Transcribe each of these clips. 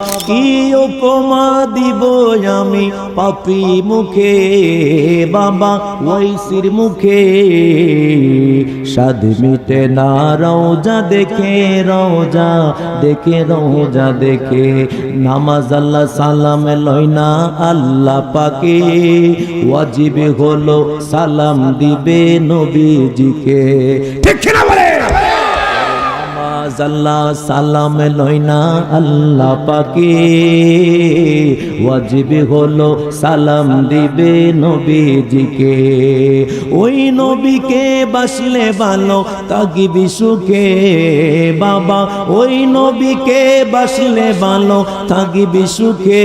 কি উপমা দিব আমি পাপী মুখে বাবা ওয়াইসির মুখে স্বাদ মিটে না রওজা দেখে রওজা দেখে রওজা দেখে নামাজ আল্লাহ সালাম লয় না আল্লাহ পাকে ওয়াজিব হলো সালাম দিবে নবীজিকে ঠিক কিনা বলে আল্লাহ সালাম লয় না আল্লাহ পাকে ওয়াজিব হলো সালাম দিবে নবীজিকে ওই নবীকে বাসলে ভালো থাকিবি সুখে বাবা ওই নবীকে বাসলে ভালো থাকিবি সুখে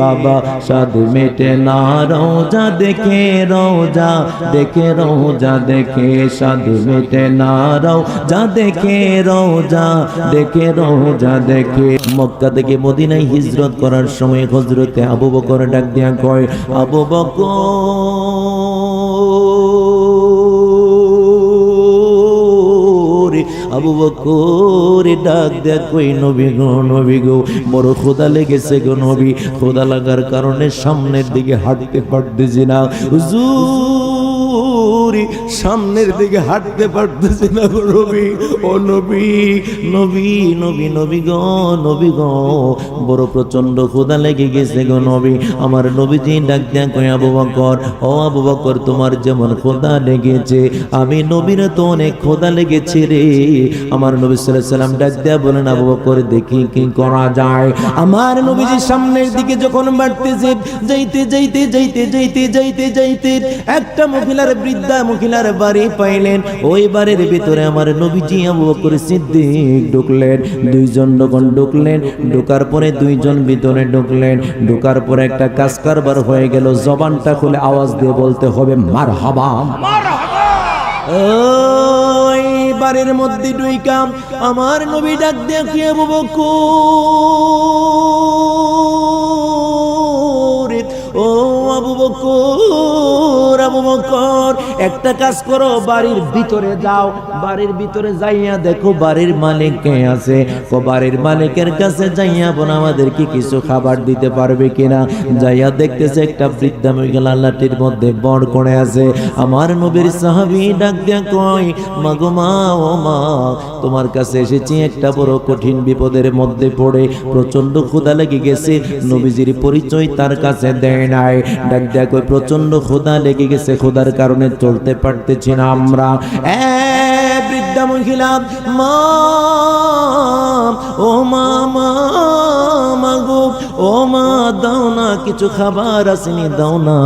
বাবা স্বাদ মেটে না রওজা দেখে রওজা দেখে রওজা দেখে স্বাদ মেটে না রওজা দেখে রওজা দেখে রওজা দেখে মক্কা থেকে মদিনায় হিজরত করার সময় হযরতে আবু বকর ডাক দিয়া কয় আবু বকর আবু বকর ডাক দেয়া কই নবী গো বড় ক্ষুধা লেগেছে গো নবী ক্ষুধা লাগার কারণে সামনের দিকে হাঁটতে পারতেছি না হুজুর সামনের দিকে হাঁটতে পারতেছি না গো নবী ও নবী নবী নবী নবী গো বড় প্রচন্ড ক্ষুধা লেগে গেছে গো নবী আমার নবীজি ডাক দেয়া কই আবু বকর ও আবু বকর তোমার যেমন ক্ষুধা লেগেছে আমি নবীর তো অনেক ক্ষুধা লেগেছে রে আমার নবী সাল্লাল্লাহু আলাইহি সাল্লাম ডাক দেয়া বলেন আবু বকর দেখি কি করা যায় আমার নবীজি সামনের দিকে যখন বাড়তেছে যাইতে একটা মহিলার বাড়ি পাইলেন ওই বাড়ির ভিতরে আমার নবীজি আবু বকর সিদ্দিক ঢুকলেন দুইজন যখন ঢুকলেন ঢোকার পরে দুইজন ভিতরে ঢুকলেন ঢোকার পরে একটা কাজ কারবার হয়ে গেল জবানটা খুলে আওয়াজ দিয়ে বলতে হবে মারহাবা ওই বাড়ির মধ্যে ঢুইকা আমার নবী ডাক দিয়ে কি আবু বকর ও আবু বকর একটা কাজ করো বাড়ির ভিতরে যাও বাড়ির ভিতরে যাইয়া দেখো বাড়ির মালিক কে আছে বাড়ির মালিকের কাছে যাইয়া বোন আমাদের কি কিছু খাবার দিতে পারবে কিনা যাইয়া দেখতেছে একটা বৃদ্ধা মহিলা লাঠির মধ্যে বড় করে আছে আমার নবীর সাহাবী ডাক দিয়া কয় মাগো মা ও মা তোমার কাছে এসেছি একটা বড় কঠিন বিপদের মধ্যে পড়ে প্রচন্ড ক্ষুধা লেগে গেছে নবীজির পরিচয় তার কাছে দেয় নাই ডাক দিয়া কয় প্রচন্ড ক্ষুধা লেগে গেছে ক্ষুধার কারণে চলতে পারতেছি না আমরা বৃদ্ধা মহিলা মা ও মা গো ও মা দাও না কিছু খাবার আসেনি দাও না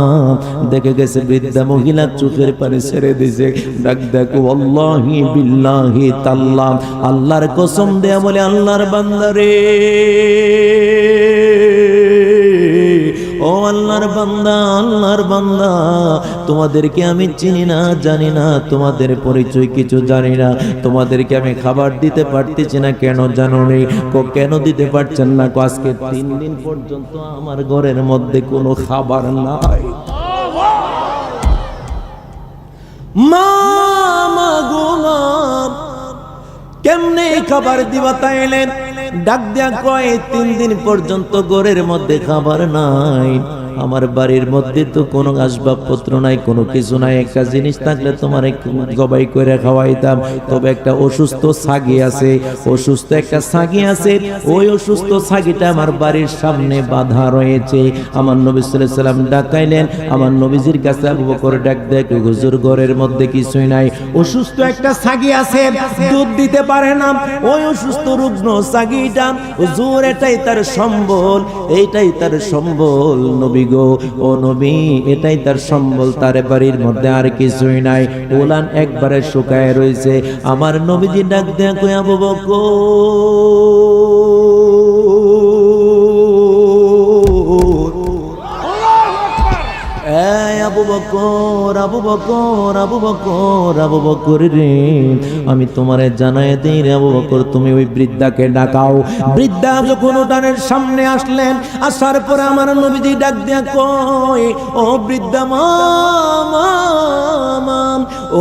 দেখে গেছে বৃদ্ধা মহিলা চোখের পানি ছেড়ে দিয়েছে ডাক দেখো আল্লাহি বিল্লাহি তাল্লাহ আল্লাহর কসম দেয়া বলে আল্লাহর বান্দা রে ও আল্লাহর বান্দা তোমাদেরকে আমি চিনি না জানি না তোমাদের পরিচয় কিছু জানি না তোমাদেরকে আমি খাবার দিতে পারতেছি না কেন জানো নি কেন দিতে পারছেন না আজকে 3 দিন পর্যন্ত আমার ঘরের মধ্যে কোনো খাবার নাই মা গো মা কেমনে খাবার দিবা তাইলেন ডাক দেয়া কয় 3 দিন পর্যন্ত ঘরের মধ্যে খাবার নাই আমার বাড়ির মধ্যে তো কোনো আসবাবপত্র নাই কোনো কিছু নাই একটা জিনিস থাকলে তোমার জবাই করে খাওয়াইতাম তবে একটা অসুস্থ ছাগি আছে অসুস্থ একটা ছাগি আছে ওই অসুস্থ ছাগিটা আমার বাড়ির সামনে বাঁধা রয়েছে আমার নবী সাল্লাল্লাহু আলাইহি সাল্লাম ডাকাইলেন আমার নবীজির কাছে আবু বকর ডাক দেয় হুজুর ঘরের মধ্যে কিছুই নাই অসুস্থ একটা ছাগি আছে দুধ দিতে পারে না ওই অসুস্থ রুগ্ন ছাগিটা হুজুর এটাই তার সম্বল এইটাই তার সম্বল নবী গো ও নবী এটাই তার সম্বল তার বাড়ির মধ্যে আর কিছুই নাই ওলান একবারে শুকায় রয়েছে আমার নবীজি ডাক দেয়া কই আবু বকর আবু বকর বকর, আবু বকর, আবু বকর, আবু বকর রে, আমি তোমারে জানায় দেই রে আবু বকর, তুমি ওই বৃদ্ধাকে ডাকাও। বৃদ্ধা যখন উঠানের সামনে আসলেন, আসার পরে আমার নবীজি ডাক দিয়া কয়, ও বৃদ্ধা মা,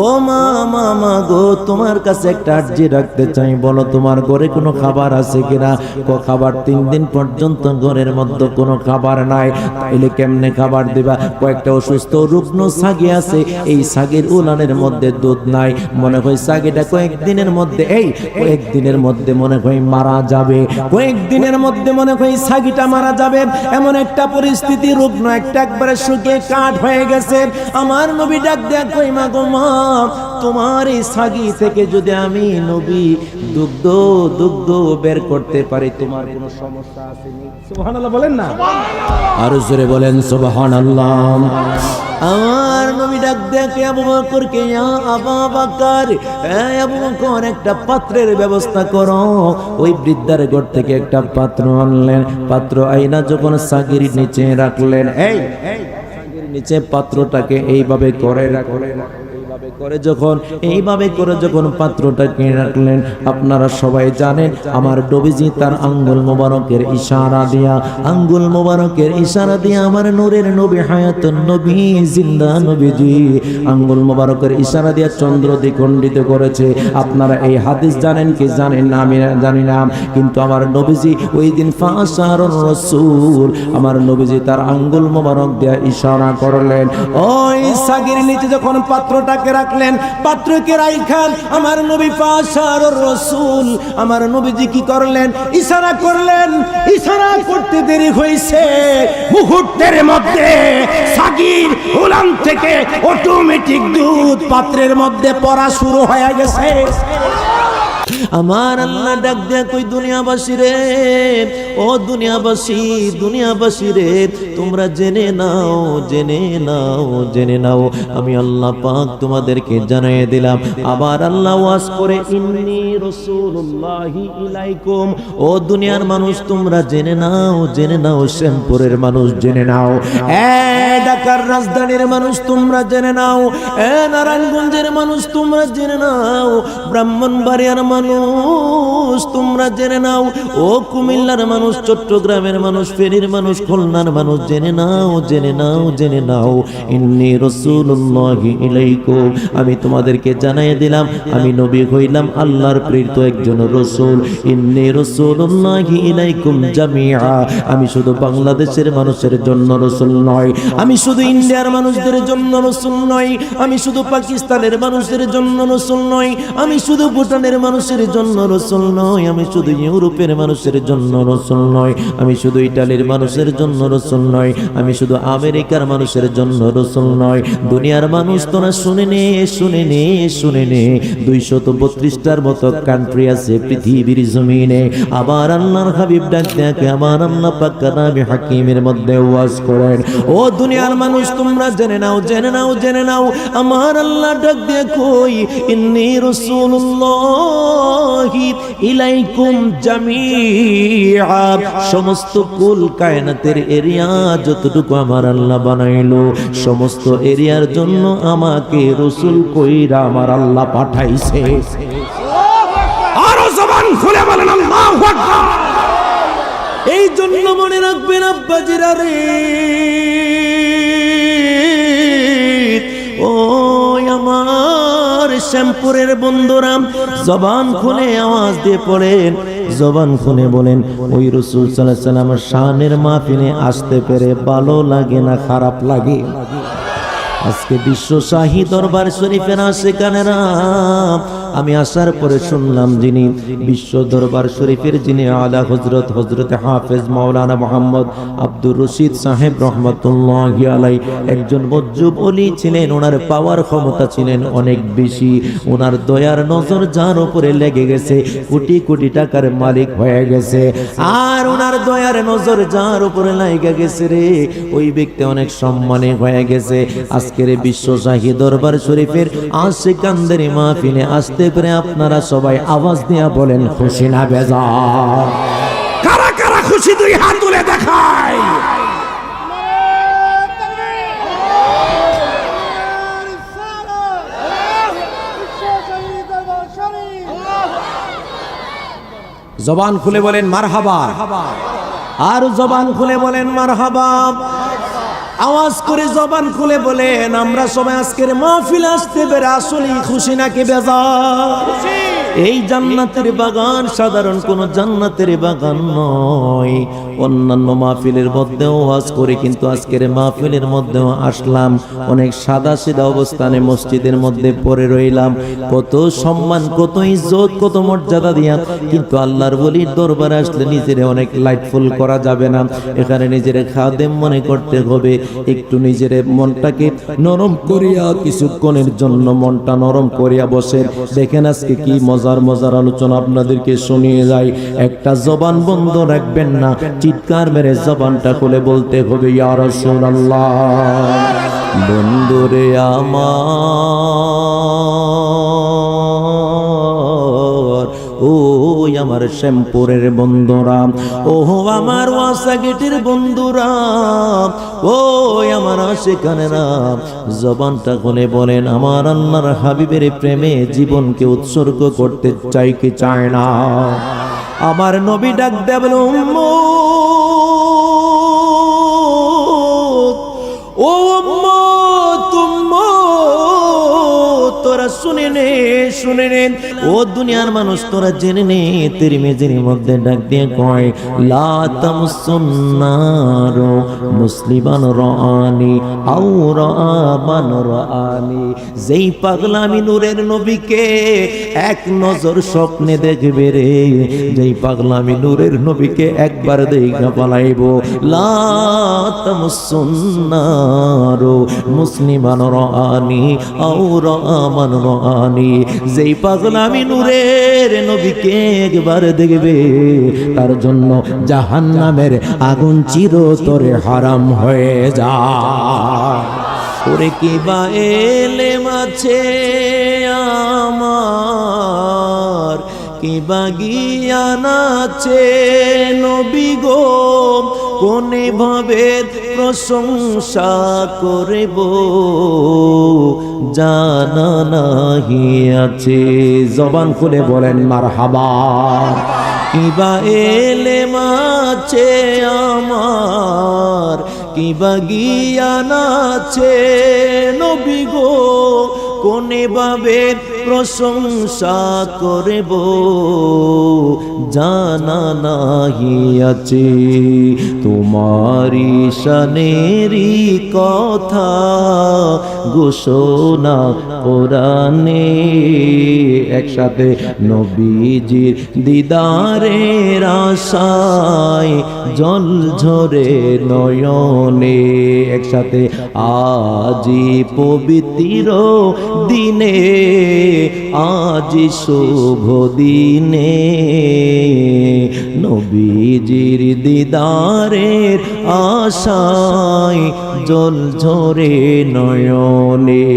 ও মা গো, তোমার কাছে একটা আর্জি রাখতে চাই, বলো তোমার ঘরে কোনো খাবার আছে কিনা? খাবার 3 দিন পর্যন্ত ঘরের মধ্যে কোনো খাবার নাই, তাইলে কেমনে খাবার দিবা? কয়েকটা অসুস্থ রুগ্ন ছাগি আছে, এই ছাগির উলানের মধ্যে দুধ নাই, মনে হয় ছাগিটা কয়েকদিনের মধ্যে মনে হয় মারা যাবে, কয়েকদিনের মধ্যে মনে হয় ছাগিটা মারা যাবে, এমন একটা পরিস্থিতি, রুগ্ন একবারে শুকিয়ে কাঠ হয়ে গেছে। আমার নবী ডাক দেয়া কই, মা গো মা, তোমার এই ছাগি থেকে যদি আমি নবী দুগ্ধ বের করতে পারি, তোমার কোনো সমস্যা আছে নি? সুবহানাল্লাহ বলেন না, আর জোরে বলেন সুবহানাল্লাহ। আমার নবী ডাক দেখে আবু বকরকে, ইয়া আবু বকর, আবু বকর, একটা পাত্রের ব্যবস্থা করো। ওই বৃদ্ধার ঘর থেকে একটা পাত্র আনলেন, পাত্র আইনা যখন ছাগির নিচে রাখলেন, এই ছাগির নিচে পাত্রটাকে এইভাবে করে রাখলেন, এইভাবে করে যখন পাত্রটাকে রাখলেন, আপনারা সবাই জানেন আমার নবীজি তার আঙ্গুল মোবারকের ইশারা দিয়া আমার নূরের নবী, হায়াতুন নবী, জিন্দা নবীজি আঙ্গুল মোবারকের ইশারা দিয়া চন্দ্র দ্বিখণ্ডিত করেছে। আপনারা এই হাদিস জানেন কি জানেন না আমি জানি না, কিন্তু আমার নবীজি ওই দিন ফাশারুর রাসূল, আমার নবীজি তার আঙ্গুল মোবারক দিয়া ইশারা করলেন। ওই ছাগির নিচে যখন পাত্রটাকে রাখলেন, পাত্রকে রাইখান আমার নবী ফাশারুর রাসূল, আমার নবীজি কি করলেন? ইশারা করলেন। ইশারা করতে দেরি হইছে, মুহূর্তের মধ্যে ছাগির উলান থেকে অটোমেটিক দুধ পাত্রের মধ্যে পড়া শুরু হয়ে গেছে। আমার আল্লাহ ডাক দেয়া কই, দুনিয়াবাসী রে, ও দুনিয়াবাসী রে, তোমরা জেনে নাও, আমি আল্লাহ পাক তোমাদেরকে জানিয়ে দিলাম। আবার আল্লাহ ওয়াজ করে, ইন্নী রাসূলুল্লাহি ইলাইকুম, ও দুনিয়ার মানুষ তোমরা জেনে নাও, শ্যামপুরের মানুষ জেনে নাও, ঢাকার রাজধানীর মানুষ তোমরা জেনে নাও, নারায়ণগঞ্জের মানুষ তোমরা জেনে নাও, ব্রাহ্মণবাড়িয়ার মানুষ তোমরা জেনে নাও, ও কুমিল্লার মানুষ, চট্টগ্রামের মানুষ, ফেনীর মানুষ, খুলনার মানুষ জেনে নাও, ইন্নী রাসূলুল্লাহি ইলাইকুম, আমি তোমাদেরকে জানিয়ে দিলাম আমি নবী হইলাম আল্লাহর প্রেরিত একজন রাসূল। ইন্নী রাসূলুল্লাহি ইলাইকুম জামিআ, আমি শুধু বাংলাদেশের মানুষের জন্য রাসূল নয়, আমি শুধু ইন্ডিয়ার মানুষদের জন্য রাসূল নয়, আমি শুধু পাকিস্তানের মানুষের জন্য রাসূল নয়, আমি শুধু ভুটানের মানুষের জন্য রাসূল নয়, আমি শুধু ইউরোপের মানুষের জন্য রাসূল নয়, আমি শুধু ইতালির মানুষের জন্য রাসূল নয়, আমি শুধু আমেরিকার মানুষের জন্য রাসূল নয়, দুনিয়ার মানুষ তোরা শুনে নে 232টার মতো কান্ট্রি আছে পৃথিবীর জমিনে। আবার আল্লাহর হাবিব ডাক দেখে আমার আল্লাহ পাক কালামে হাকিমের মধ্যে ওয়াজ করেন, ও দুনিয়ার মানুষ তোমরা জেনে নাও, আমার আল্লাহ ডাক দিয়ে কই, ইন্নী রাসূলুল্লাহি ইলাইকুম জামিআ, সমস্ত কুল কায়নাতের এরিয়া যতটুকু আমার আল্লাহ বানাইলো, সমস্ত এরিয়ার জন্য আমাকে রাসূল কইরা আমার আল্লাহ পাঠাইছে। আরো জবান খুলে বলেন আল্লাহু আকবার। এই জন্য মনে রাখবেন আব্বাজিরা রে, ও আমার শ্যামপুরের বন্ধুরা, জবান খুলে আওয়াজ দিয়ে পড়েন, জবান খুলে বলেন, ওই রাসূল সাল্লাল্লাহু আলাইহি ওয়াসাল্লামের শানের মাহফিলে আসতে পেরে ভালো লাগে না খারাপ লাগে? আজকে বিশ্ব শাহী দরবার শরীফের আশিকানেরা, আমি আসার পরে শুনলাম যিনি বিশ্ব দরবার শরীফের যিনি আলা হযরত হাফেজ মাওলানা মুহাম্মদ আব্দুর রশিদ সাহেব রহমাতুল্লাহি আলাইহি একজন মজজুব ওলি ছিলেন। ওনার পাওয়ার ক্ষমতা ছিলেন অনেক বেশি, ওনার দয়ার নজর যার উপরে লেগে গেছে কোটি কোটি টাকার মালিক হয়ে গেছে। আর ওনার দয়ার নজর যার উপরে লাগা গেছে রে, ওই ব্যক্তি অনেক সম্মানে হয়ে গেছে। আজকের বিশ্ব শাহী দরবার শরীফের আশিকানদের মাহফিলে আসতে পারে আপনারা সবাই আওয়াজ দিয়া বলেন খুশি না বেজার? কারা কারা খুশি দুই হাত তুলে দেখায়। জবান খুলে বলেন মারহাবা, আর জবান খুলে বলেন মারহাবা। আওয়াজ করে জবান খুলে বলেন আমরা সবাই আজকের মাহফিল আসতে পেরে আসলেই খুশি নাকি বেজার? এই জান্নাতের বাগান সাধারণ কোন জান্নাতের বাগান নয়। অন্যান্য মাহফিলের মধ্যেও ওয়াজ করে, কিন্তু আজকের মাহফিলের মধ্যেও আসলাম অনেক সাদা সিধা অবস্থানে মসজিদের মধ্যে পড়ে রইলাম। কত সম্মান, কত ইজ্জত, কত মর্যাদা দিয়া, কিন্তু আল্লাহর ওলির দরবারে আসলে নিজেরে অনেক লাইটফুল করা যাবে না। এখানে নিজের খাদেম মনে করতে হবে। একটু নিজের মনটাকে নরম করিয়া, কিছুক্ষণের জন্য মনটা নরম করিয়া বসে দেখেন আজকে কি মজার মজার আলোচনা আপনাদেরকে শুনিয়ে যায়। একটা জবান বন্ধ রাখবেন না, চিৎকার মেরে জবানটা খুলে বলতে হবে ইয়া রাসূলুল্লাহ। বন্ধুরে আমার, ও আমার শ্যামপুরের বন্ধুরা, ও আমার ওয়াসাগেটের বন্ধুরা, ও আমার আশিকানেরা, জবানটা খুলে বলেন আমার আল্লাহর হাবিবের প্রেমে জীবনকে উৎসর্গ করতে চাই কি চায় না? আমার নবী ডাক দেয়া বলে উম্মত, ও উম্মত, উম্মত, তোরা শুনে নে, শুনে নে, ও দুনিয়ার মানুষ তোরা জেনে নে। তিরমিজির মধ্যে ডাক দিয়ে কয় লা তামসুন্নার মুসলিমান রাআনি আও রাআমান রাআনি। যেই পাগলা আমি নূরের নবীকে এক নজর স্বপ্নে দেখবে রে, যেই পাগলা আমি নূরের নবীকে একবার দেখা পালাইব। লা তামসুন্নার মুসলিমান রাআনি আও রাআমান রাআনি। যেই পাগলা আমি নূরের নবীকে একবার দেখবে তার জন্য জাহান্নামের আগুন চিরতরে হারাম হয়ে যায়। ওরে কি বা এলেম আছে আমার, কি বা জ্ঞান আছে নবী গো, কোনে ভাবে প্রশংসা করব জানা নাহি আছে। জবান খুলে বলেন মারহাবা। কিবা এলেম আছে আমার, কিবা জ্ঞান আছে নবী গো, কোনে ভাবে প্রশংসা করব জানা নাহি আছে। তোমারি শানেরই কথা ঘোষণা কোরআনে, একসাথে নবীজির দিদারের আশায় জল ঝরে নয়নে, একসাথে আজি পবিত্র দিনে, আজি শুভ দিনে, নবীজির দিদারের আশায় জল ঝরে নয়নে।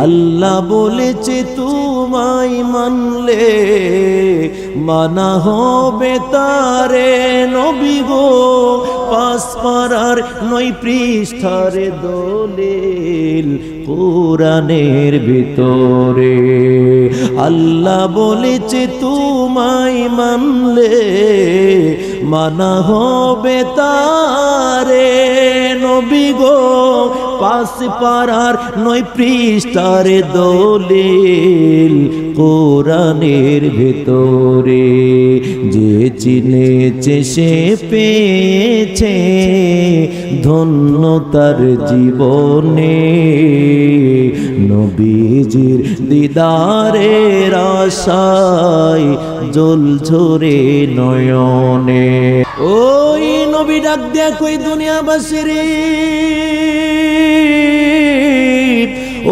আল্লাহ বলেছে তোমায় মানলে মানা হবে তারে নবী গো, পাঁচ পারার 9 পৃষ্ঠার দলিল কোরআনের ভিতরে। আল্লাহ বলেছে তোমায় মানলে মানা হবে তারে নবী গো, পাঁচ পারার 9 পৃষ্ঠার দলিল কোরআনের ভিতরে। যে চিনেছে সে পেয়েছে ধন্য তার জীবনে, নবীজির দিদারের আশায় জল ঝরে নয়নে। ওই নবী ডাক দেয়া কই দুনিয়াবাসীর,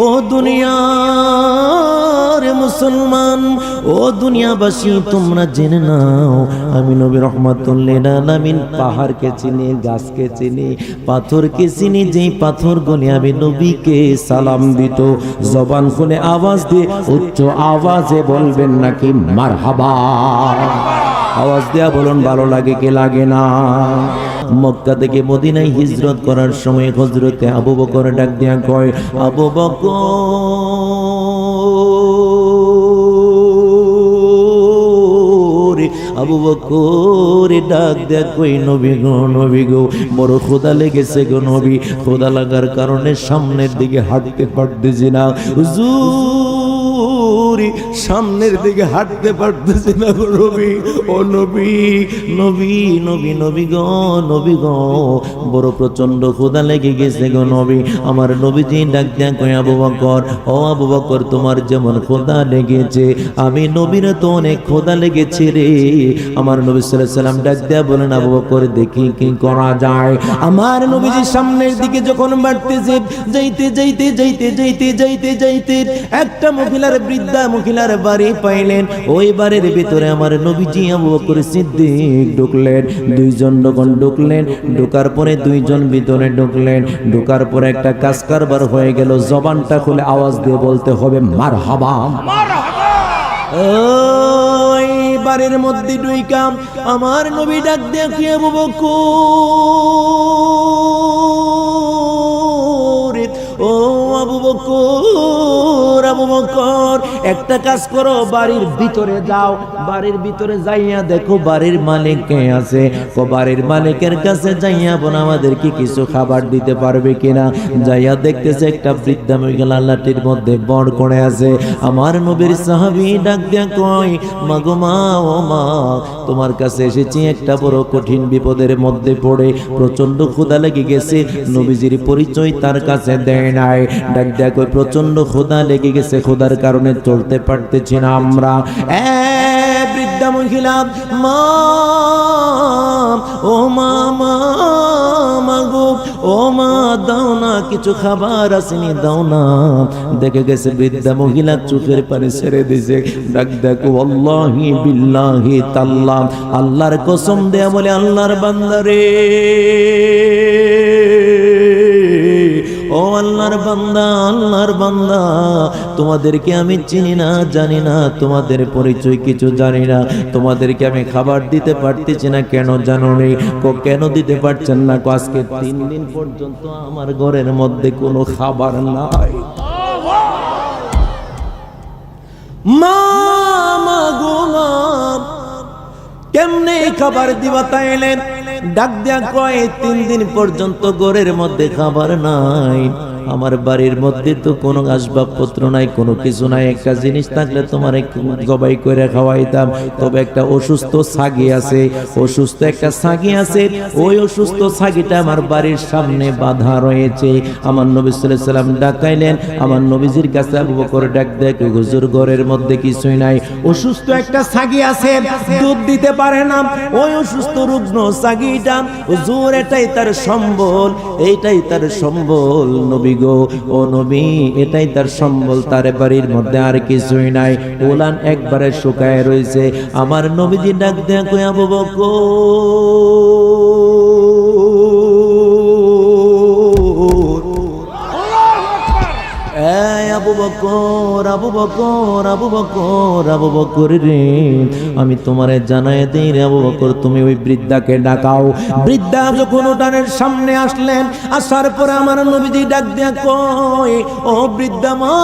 ও দুনিয়ার মুসলমান, ও দুনিয়াবাসী তোমরা জেনে নাও আমি নবী রহমাতুল্লিল আলামিন পাহাড়কে চিনি, গাছকে চিনি, পাথরকে চিনি। যেই পাথর গুলি আমি নবীকে সালাম দিত, জবান খুলে আওয়াজ দিয়ে উচ্চ আওয়াজে বলবেন নাকি মারহাবা? আওয়াজ দেয়া বলুন ভালো লাগে কি লাগে না? মক্কা থেকে মদিনায় হিজরত করার সময় হযরতে আবু বকর ডাক দিয়া কয় আবু বকর আবু বকর ডাক দেয়া কই নবী গো বড় ক্ষুধা লেগেছে গো নবী। ক্ষুধা লাগার কারণে সামনের দিকে হাঁটতে পারতেছি না হুজুর, সামনের দিকে হাঁটতে পারতেছি না গো নবী। ও নবী নবী নবী নবী গো বড় প্রচন্ড ক্ষুধা লেগে গেছে গো নবী। আমার নবীজি ডাক দেয়া কই আবু বকর, ও আবু বকর তোমার যেমন ক্ষুধা লেগেছে আমি নবীর তো অনেক ক্ষুধা লেগেছে রে। আমার নবী সাল্লাল্লাহু আলাইহি সাল্লাম ডাক দেয়া বলেন আবু বকর দেখি কি করা যায়। আমার নবীজি সামনের দিকে যখন বাড়তেছে যাইতে একটা বৃদ্ধা মহিলার বাড়ি পাইলেন। ওই বাড়ির ভিতরে আমার নবীজি আবু বকর সিদ্দিক ঢুকলেন। দুইজন যখন ঢুকলেন, ঢোকার পরে দুইজন ভিতরে ঢুকলেন। ঢোকার পরে একটা কাজ কারবার হয়ে গেল। জবানটা খুলে আওয়াজ দিয়ে বলতে হবে মারহাবা। ওই বাড়ির মধ্যে ঢুইকা আমার নবী ডাক দিয়ে কি আবু বকর, ও আবু বকর একটা কাজ করো, বাড়ির ভিতরে যাও। বাড়ির ভিতরে যাইয়া দেখো বাড়ির মালিক কে আছে। বাড়ির মালিকের কাছে যাইয়া বোন আমাদের কি কিছু খাবার দিতে পারবে কিনা। যাইয়া দেখতেছে একটা বৃদ্ধা মহিলা লাঠির মধ্যে বড় করে আছে। আমার নবীর সাহাবী ডাক দিয়া কয় মাগো মা, ও মা তোমার কাছে এসেছি একটা বড় কঠিন বিপদের মধ্যে পড়ে, প্রচন্ড ক্ষুধা লেগে গেছে। নবীজির পরিচয় তার কাছে দেয় নাই। ডাক দিয়া কয় প্রচন্ড ক্ষুধা লেগে গেছে, ক্ষুধার কারণে চলতে পারতেছি না আমরা। বৃদ্ধা মহিলা মা, ও মা গো, ও মা দাও না কিছু খাবার আসেনি, দাও না। দেখে গেছে বৃদ্ধা মহিলা চোখের পানি ছেড়ে দিছে। ডাক দেখো আল্লাহি বিল্লাহি তাল্লাহ, আল্লাহর কসম দেয়া বলে আল্লাহর বান্দারে, ও আল্লাহর বান্দা তোমাদেরকে আমি চিনি না, জানি না, তোমাদের পরিচয় কিছু জানি না, তোমাদেরকে আমি খাবার দিতে পারতেছি না। কেন জানো নি? কেন দিতে পারছেন না? আজকে 3 দিন পর্যন্ত আমার ঘরের মধ্যে কোনো খাবার নাই। মা গো মা, কেমনে খাবার দিবা তাইলে? ডাক দেয়া কয় 3 দিন পর্যন্ত ঘরের মধ্যে খাবার নাই। আমার বাড়ির মধ্যে তো কোনো আসবাবপত্র নাই, কোনো কিছু নাই। একটা জিনিস থাকলে তোমার জবাই করে খাওয়াইতাম। তবে একটা অসুস্থ ছাগি আছে, অসুস্থ একটা ছাগি আছে। ওই অসুস্থ ছাগিটা আমার বাড়ির সামনে বাঁধা রয়েছে। আমার নবী সাল্লাল্লাহু আলাইহি সাল্লাম ডাকাইলেন। আমার নবীজির কাছে আবু বকর ডাক দেয় হুজুর ঘরের মধ্যে কিছুই নাই, অসুস্থ একটা ছাগি আছে, দুধ দিতে পারে না। ওই অসুস্থ রুগ্ন ছাগিটা হুজুর এটাই তার সম্বল, এইটাই তার সম্বল নবী গো, ও নবী এটাই তার সম্বল, তার বাড়ির মধ্যে আর কিছুই নাই। উলান একবারে শুকায় রয়েছে। আমার নবীজি ডাক দেয়া কই আবু বকর, আবু বকর রে, আমি তোমারে জানাই দেই রে আবু বকর, তুমি ওই বৃদ্ধাকে ডাকাও। বৃদ্ধা যখন উঠানের সামনে আসলেন, আসার পরে আমার নবীজি ডাক দেয়া কয় ও বৃদ্ধা মা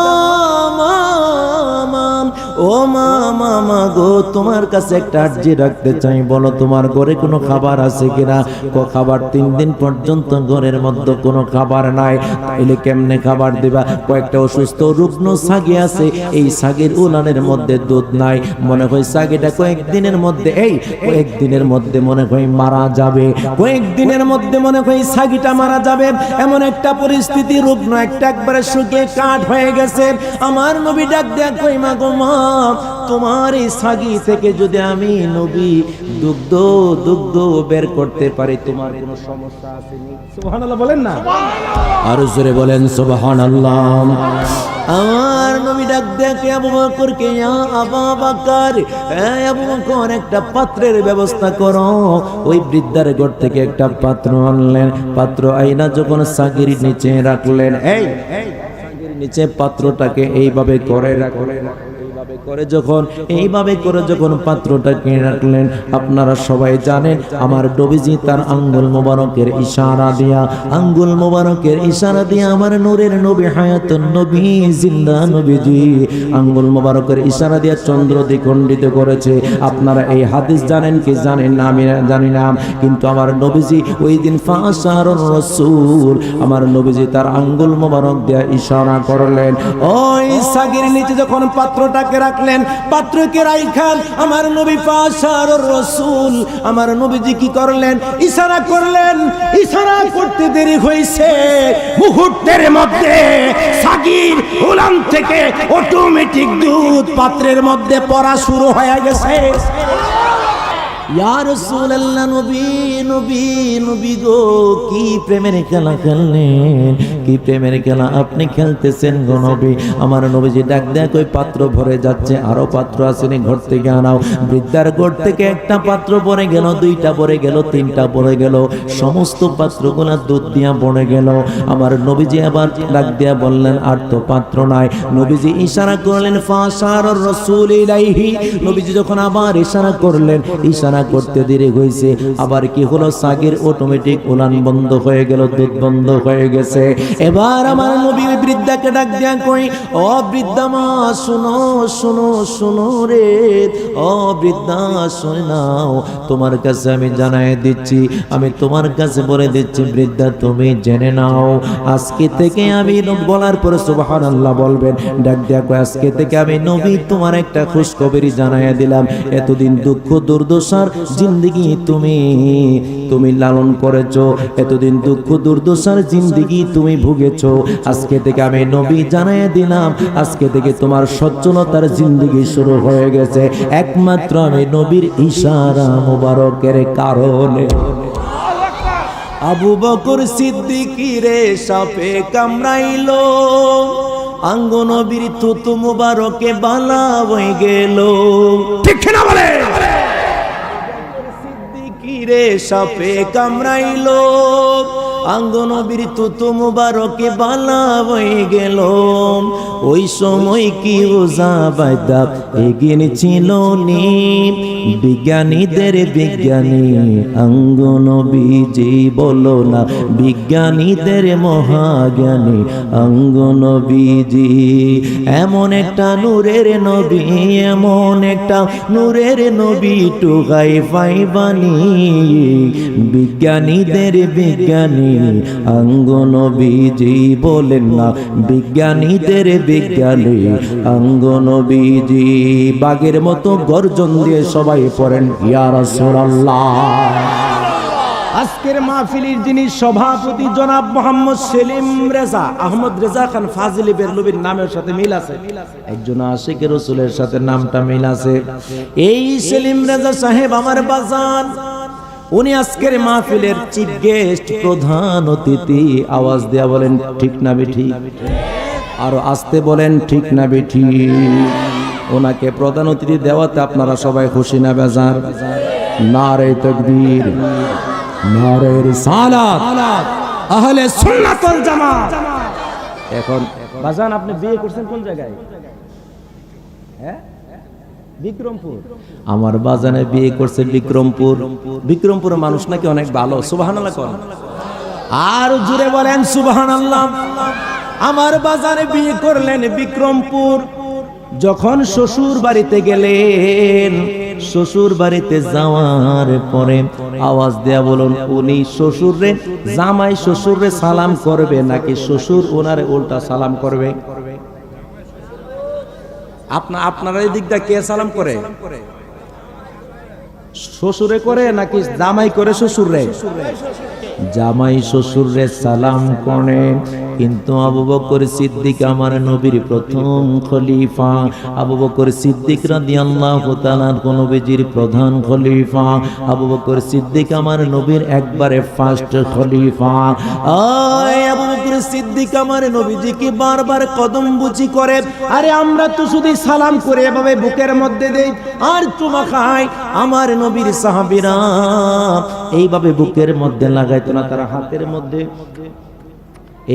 গো, তোমার কাছে একটা আর্জি রাখতে চাই, বলো তোমার ঘরে কোনো খাবার আছে কিনা? খাবার 3 দিন পর্যন্ত ঘরের মধ্যে কোনো খাবার নাই। তাইলে কেমনে খাবার দিবা? কয়েকটা অসুস্থ রুগ্ন ছাগি আছে, এই ছাগির উলানের মধ্যে দুধ নাই। মনে হয় ছাগিটা কয়েকদিনের মধ্যে মনে হয় মারা যাবে। কয়েকদিনের মধ্যে মনে হয় ছাগিটা মারা যাবে। এমন একটা পরিস্থিতি, রুগ্ন একটা একবারে শুকিয়ে কাঠ হয়ে গেছে। আমার নবী ডাক দেয়া কই মা গো মা, তোমার এই ছাগি থেকে যদি আমি নবী দুগ্ধ বের করতে পারি, তোমার কোনো সমস্যা আছে নি? সুবহানাল্লাহ বলেন না, আর জোরে বলেন সুবহানাল্লাহ। আমার নবী ডাক দেখে আবু বকরকে, ইয়া আবু বকর, আবু বকর একটা পাত্রের ব্যবস্থা করো। ওই বৃদ্ধার ঘর থেকে একটা পাত্র আনলেন। পাত্র আইনা যখন ছাগির নিচে রাখলেন, এই ছাগির নিচে পাত্রটাকে এইভাবে করে রাখলেন। করে যখন এইভাবে করে যখন পাত্রটাকে রাখলেন, আপনারা সবাই জানেন আমার নবীজি তার আঙ্গুল মোবারকের ইশারা দিয়া, আঙ্গুল মোবারকের ইশারা দিয়া আমার নূরের নবী হায়াতুন নবী জিন্দা নবীজি আঙ্গুল মোবারকের ইশারা দিয়া চন্দ্র দ্বিখণ্ডিত করেছে। আপনারা এই হাদিস জানেন কি জানেন না আমি জানি না, কিন্তু আমার নবীজি ওই দিন ফাশারুর রাসূল আমার নবীজি তার আঙ্গুল মোবারক দিয়া ইশারা করলেন। ওই সাগির নিচে যখন পাত্রটাকে রাখলেন, পাত্রকে রাইখান আমার নবী ফাশারুর রাসূল আমার নবীজি কি করলেন? ইশারা করলেন। ইশারা করতে দেরি হইছে, মুহূর্তের মধ্যে সাগির উলান থেকে অটোমেটিক দুধ পাত্রের মধ্যে পড়া শুরু হয়ে গেছে। ইয়া রাসূলুল্লাহ, নবী নবী নবী গো, কি প্রেমের খেলা খেললেন, কি প্রেমের খেলা আপনি খেলতেছেন গো নবী। আমার নবীজি ডাক দেয়া কই পাত্র ভরে যাচ্ছে, আরো পাত্র আসেনি, ঘর থেকে আনাও। বৃদ্ধার ঘর থেকে একটা পাত্র পড়ে গেল, দুইটা পড়ে গেল, তিনটা পড়ে গেল, সমস্ত পাত্রগুলা দুধ দিয়া পড়ে গেল। আমার নবীজি আবার ডাক দেয়া বললেন আর তো পাত্র নাই। নবীজি ইশারা করলেন ফাশারুর রাসূল ইলাইহি। নবীজি যখন আবার ইশারা করলেন, ইশারা করতে দেরি হয়েছে, আবার কি হলো? সাগির অটোমেটিক উলান বন্ধ হয়ে গেল, দুধ বন্ধ হয়ে গেছে। এবার আমার নবী বৃদ্ধাকে ডাক দেয়া কই, ও বৃদ্ধা মা শুনো শুনো শুনো রে, ও বৃদ্ধা শুনে নাও, তোমার কাছে আমি জানাই দিচ্ছি, আমি তোমার কাছে বলে দিচ্ছি বৃদ্ধা তুমি জেনে নাও, আজকে থেকে আমি বলার পরে সুবহানাল্লাহ বলবেন। ডাক দেয়া কই আজকে থেকে আমি নবী তোমার একটা খুশখবরি জানাইয়া দিলাম। এতদিন দুঃখ দুর্দশার জিন্দেগি তুমি লালন করেছো, এতদিন দুঃখ দুর্দশার জিন্দেগি তুমি ভুগেছো, আজকে থেকে আমি নবী জানাইয়া দিলাম, আজকে থেকে তোমার সচ্ছলতার জিন্দেগি শুরু হয়ে গেছে একমাত্র আমি নবীর ইশারা মোবারকের কারণে। আবু বকর সিদ্দিকীরে সাপে কামড়াইলো, আঙ্গ নবীর থুতু মুবারকে বালা হয়ে গেল। ঠিক না বলে? সিদ্দিকীরে সাপে কামড়াইলো, আঙ্গ নবীর থুতু মুবারকে বালা হয়ে গেল। ওই সময় কি ওজা বাইদা এগিয়ে ছিল নি বিজ্ঞানীদের বিজ্ঞানী আঙ্গ নবীজি, বলো না বিজ্ঞানীদের মহাজ্ঞানী আঙ্গ নবীজি। এমন একটা নূরের নবী, এমন একটা নূরের নবী টুকাই পাইবানি বিজ্ঞানীদের বিজ্ঞানী আঙ্গ নবীজি, বলেন না বিজ্ঞানীদের বিজ্ঞানী আঙ্গ নবীজি। বাঘের মতো গর্জন দিয়ে সবাই পড়েন ইয়া রাসূলুল্লাহ। আজকের মাহফিলের যিনি সভাপতি জনাব মোহাম্মদ সেলিম রেজা, আহমদ রেজা খান ফাজিলি বেরলুবির নামের সাথে মিল আছে, একজন আশিক রাসূলের সাথে নামটা মিল আছে। এই সেলিম রেজা সাহেব আমার বাজান, উনি আজকের মাহফিলের চিফ গেস্ট, প্রধান অতিথি। আওয়াজ দেয়া বলেন ঠিক না বেঠি, আরো আসতে বলেন ঠিক না বেঠি। ওনাকে প্রধান অতিথি দেওয়াতে আপনারা সবাই খুশি না বেজার? নারে তাকবীর, নারে রিসালাত, আহলে সুন্নাত ওয়াল জামাত। এখন বাজান আপনি বিয়ে করছেন কোন জায়গায়? হ্যাঁ, বিক্রমপুর। আমার বাজানে বিয়ে করছে বিক্রমপুর। বিক্রমপুরের মানুষ নাকি অনেক ভালো, সুবহানাল্লাহ কোন আর জুড়ে বলেন সুবহানাল্লাহ। আমার বাজারে বিয়ে করলেন বিক্রমপুর। যখন শ্বশুর বাড়িতে গেলেন, শ্বশুর বাড়িতে যাওয়ার পরে আওয়াজ দেয়া বলুন, উনি শ্বশুররে জামাই শ্বশুররে সালাম করবে নাকি শ্বশুর ওনারে উল্টা সালাম করবে? আপনারা এই দিকটা কে সালাম করে? শ্বশুরে করে নাকি জামাই করে শ্বশুররে? জামাই শ্বশুররে সালাম করে। কিন্তু আবু বকর সিদ্দিক আমার নবীর প্রথম খলিফা, আবু বকর সিদ্দিক রাদিয়াল্লাহু তাআলা নবীজির প্রধান খলিফা, আবু বকর সিদ্দিক আমার নবীর একবারে ফার্স্ট খলিফা। আবু বকর সিদ্দিক আমার নবীজিকে বারবার কদম বুঝি করে। আরে আমরা তো শুধু সালাম করে এভাবে বুকের মধ্যে দেই আর চুমা খাই। আমার নবীর সাহাবীরা এইভাবে বুকের মধ্যে লাগাইতো না, তারা হাতের মধ্যে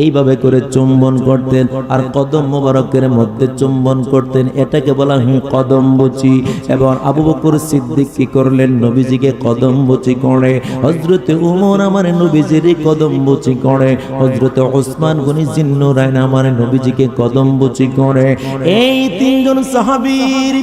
এইভাবে করে চুম্বন করতেন আর কদম মোবারকের মধ্যে চুম্বন করতেন, এটাকে বলা হয় কদম বুচি। এবং আবু বকর সিদ্দিক কি করলেন, নবীজিকে কদম বুচি করে। হযরতে ওমর আমার নবীজির কদম বুচি করে। হযরতে ওসমান গনি জিন্নুরাইন আমার নবীজিকে কদম বুচি করে। এই তিনজন সাহাবীর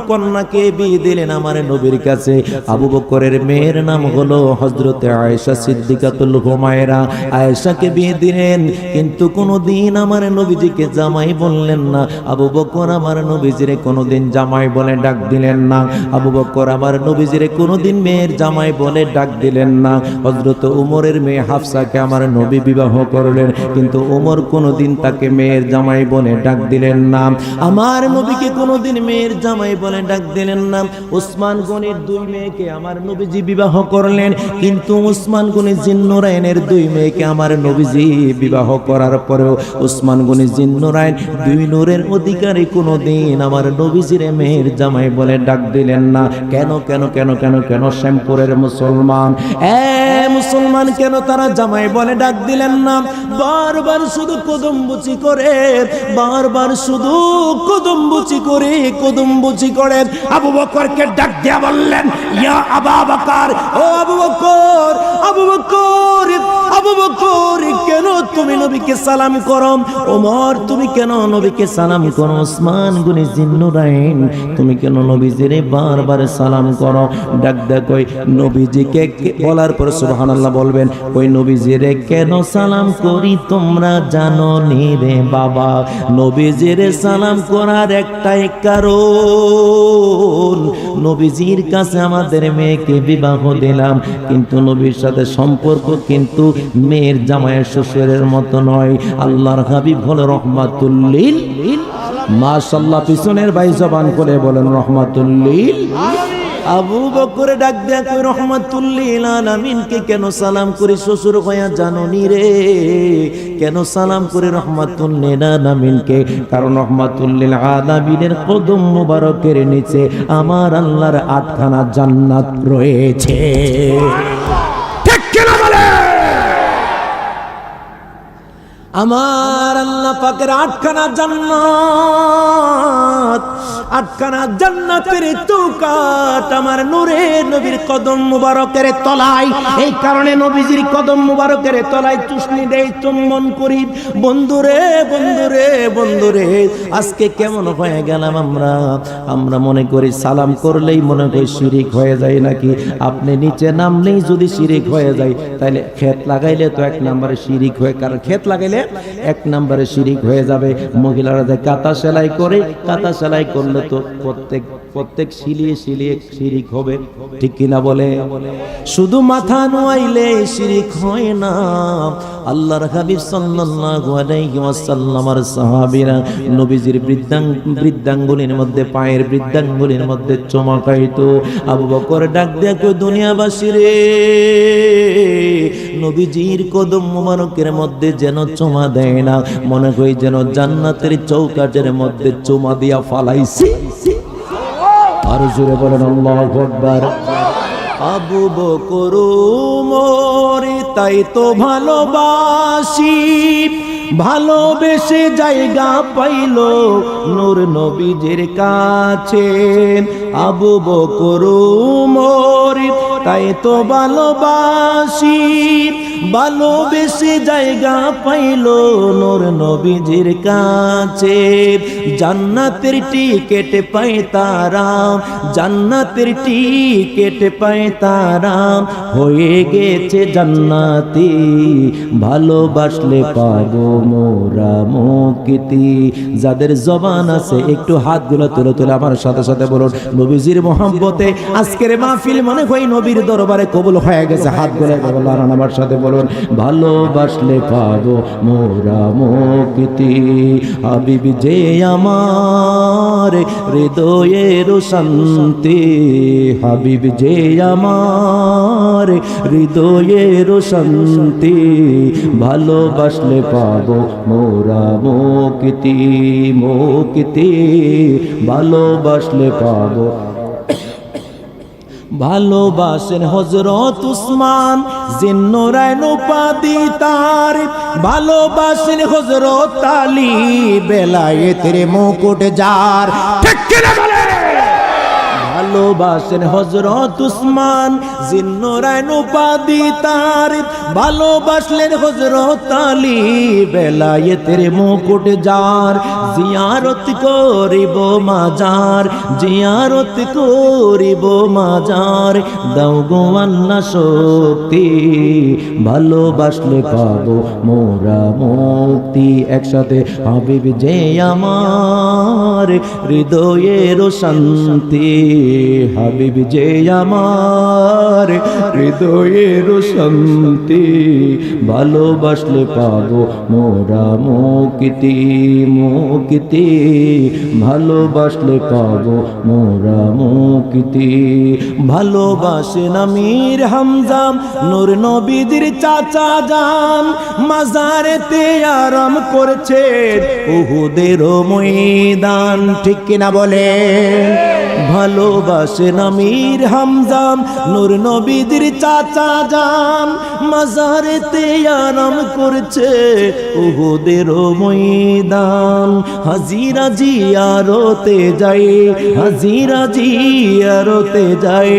কন্যাকে বিয়ে দিলেন আমার নবীর কাছে। আবু বকরের মেয়ের নাম হলো হযরতে আয়েশা সিদ্দিকাতুল হুমায়রা। আয়েশাকে বিয়ে দিলেন, কিন্তু কোনোদিন আমার নবীজিকে জামাই বললেন না। আবু বকর আমার নবীজিরে কোনোদিন জামাই বলে ডাক দিলেন না। আবু বকর আমার নবীজিরে কোনোদিন মেয়ের জামাই বলে ডাক দিলেন না। হযরত ওমরের মেয়ে হাফসাকে আমার নবী বিবাহ করলেন, কিন্তু ওমর কোনোদিন তাকে মেয়ের জামাই বলে ডাক দিলেন না। আমার নবীকে কোনোদিন মেয়ের জামাই বলে ডাক দিলেন না। ওসমান গনির দুই মেয়েকে আমার নবীজি বিবাহ করলেন, কিন্তু ওসমান গনি জিন্নুরাইনের দুই মেয়েকে আমার নবীজি বিবাহ করার পরেও ওসমান গনি জিন্নুরাইন দুই নূরের অধিকারী কোনোদিন আমার নবীজির মেয়ের জামাই বলে ডাক দিলেন না। কেন কেন কেন কেন কেন শ্যামপুরের মুসলমান, মুসলমান কেন তারা জামাই বলে ডাক দিলেন না? বারবার শুধু কদমবুচি করে, বারবার শুধু কদমবুচি করে, কদমবুচি করে। আবু বকরকে ডাক দিয়া বললেন, ইয়া আবু বকর, ও আবু বকর, আবু বকর, আবু বকর, কেন তুমি নবীকে সালাম করো? ওমর, তুমি কেন নবীকে সালাম করো? ওসমান গনি জিন্নুরাইন, তুমি কেন নবীজিরে বারবার সালাম করো? ডাক দেখ ওই নবীজিকে বলার পর সুবহানাল্লাহ বলবেন, ওই নবীজিরে কেন সালাম করি তোমরা জানো নি রে বাবা? নবীজিরে সালাম করার একটাই কারণ, নবীজির কাছে আমাদের মেয়েকে বিবাহ দিলাম, কিন্তু নবীর সাথে সম্পর্ক কিন্তু মেয়ের জামাইয়ের শ্বশুরের মতো নয়। আল্লাহর হাবিব হলো রহমাতুল লিল, মাশাআল্লাহ, পিছনের ভাই জবান করে বলেন রহমাতুল লিল। আবু বকর ডাক দেয়া কই, রহমাতুল লিল আলামিনকে কেন সালাম করি শ্বশুর হইয়া জানো নি রে? কেন সালাম করে রহমাতুল লিল আলামিনকে? কারণ রহমাতুল লিল আলামিনের কদম মুবারকের নিচে আমার আল্লাহর 8খানা জান্নাত রয়েছে। ঠিক কিনা বলে? আমার আল্লাহ পাকের 8খানা জান্নাত, 8খানা জান্নাতের চৌকাট আমার নূরের নবীর কদম মুবারকের তলায়। এই কারণে নবীজির কদম মুবারকের তলায় চুষনি দেই, চুম্বন করি। বন্ধুরে, বন্ধুরে, বন্ধুরে, আজকে কেমন হয়ে গেলাম আমরা মনে করি সালাম করলেই মনে করি শিরিক হয়ে যায় নাকি? আপনি নিচে নামলেই যদি শিরিক হয়ে যায়, তাহলে ক্ষেত লাগাইলে তো 1 নম্বরে শিরিক হয়ে, কারণ ক্ষেত লাগাইলে 1 নম্বরে শিরিক হয়ে যাবে। মহিলারা যে কাঁথা সেলাই করে, কাঁথা সেলাই করলে তো প্রত্যেক সিলিয়ে সিলিয়ে শিরিক হবে, ঠিক কিনা বলে? শুধু মাথা নোয়াইলে শিরিক হয় না। আল্লাহর হাবিব সাল্লাল্লাহু আলাইহি ওয়াসাল্লামের সাহাবীরা নবীজির বৃদ্ধাঙ্গুলির মধ্যে, পায়ের বৃদ্ধাঙ্গুলির মধ্যে চুমা খাইতো। আবু বকর ডাক দেয়া কই, দুনিয়াবাসী রে, নবীজির কদম মুবারকের মধ্যে যেন চুমা দেয় না, মনে করি যেন জান্নাতের চৌকাঠের মধ্যে চুমা দিয়া ফালাইছি। আর জোরে বলেন আল্লাহু আকবার। আবু বকর মোরে তাই তো ভালোবাসি, ভালোবেসে জায়গা পাইল নূর নবীজির কাছে। আবু বকর মোরে তাই তো ভালোবাসি, ভালোবেসে জায়গা পাইল নূর নবীজির কাছে। জান্নাতের টিকেট পায় তারা, জান্নাতের টিকেট পায় তারা, হয়ে গেছে জান্নাতি, ভালোবাসলে পাবো মোরা মুক্তি। যাদের জবান আছে একটু হাতগুলো তুলে তুলে আমার সাথে সাথে বলুন, নবীজির মহব্বতে আজকের মাহফিল মনে হয় নবীর দরবারে কবুল হয়ে গেছে। হাতগুলো বলুন আমার সাথে বলুন, ভালোবাসলে পাবো মোরা মুক্তি। হাবিব যে আমার হৃদয়ের শান্তি, হাবিব যে আমার হৃদয়ের শান্তি, ভালোবাসলে পাবো মোরা মুক্তি, মুক্তি, ভালোবাসলে পাবো ভালোবাসেন হযরত উসমান জিন্নুরাইন উপাধি তার, ভালোবাসেন হযরত আলী বেলায়েতের মুকুট যার। ঠিক কিনা বলে? ভালোবাসেন হযরত উসমান জিন্নুরাইন উপাধি তার, ভালোবাসলেন হযরত আলী বেলায়েতের মুকুট যার। জিয়ারত করিব মাজার, জিয়ারত করিব মাজার, দাও গো আল্লাহ শক্তি, ভালোবাসলে পাবো মোরা মুক্তি। একসাথে হাবিব যে আমার হৃদয়ের শান্তি, হাবিব যে আমার হৃদয়ের শান্তি, ভালোবাসলে পাবো মোরা মুক্তি, মুক্তি, ভালোবাসলে পাবো মোরা মুক্তি। ভালোবাসেন আমির হামজা নূর নবীদের চাচা যান, মাজারেতে আরাম করছে উহুদের ময়দান। ঠিক কিনা বলে? ভালোবাসেন আমির হামজা নূর নবীদের চাচা যান, মাজারেতে আরাম করছে উহুদের ময়দান। হাজিরা জিয়ারতে যায়, হাজিরা জিয়ারতে যায়,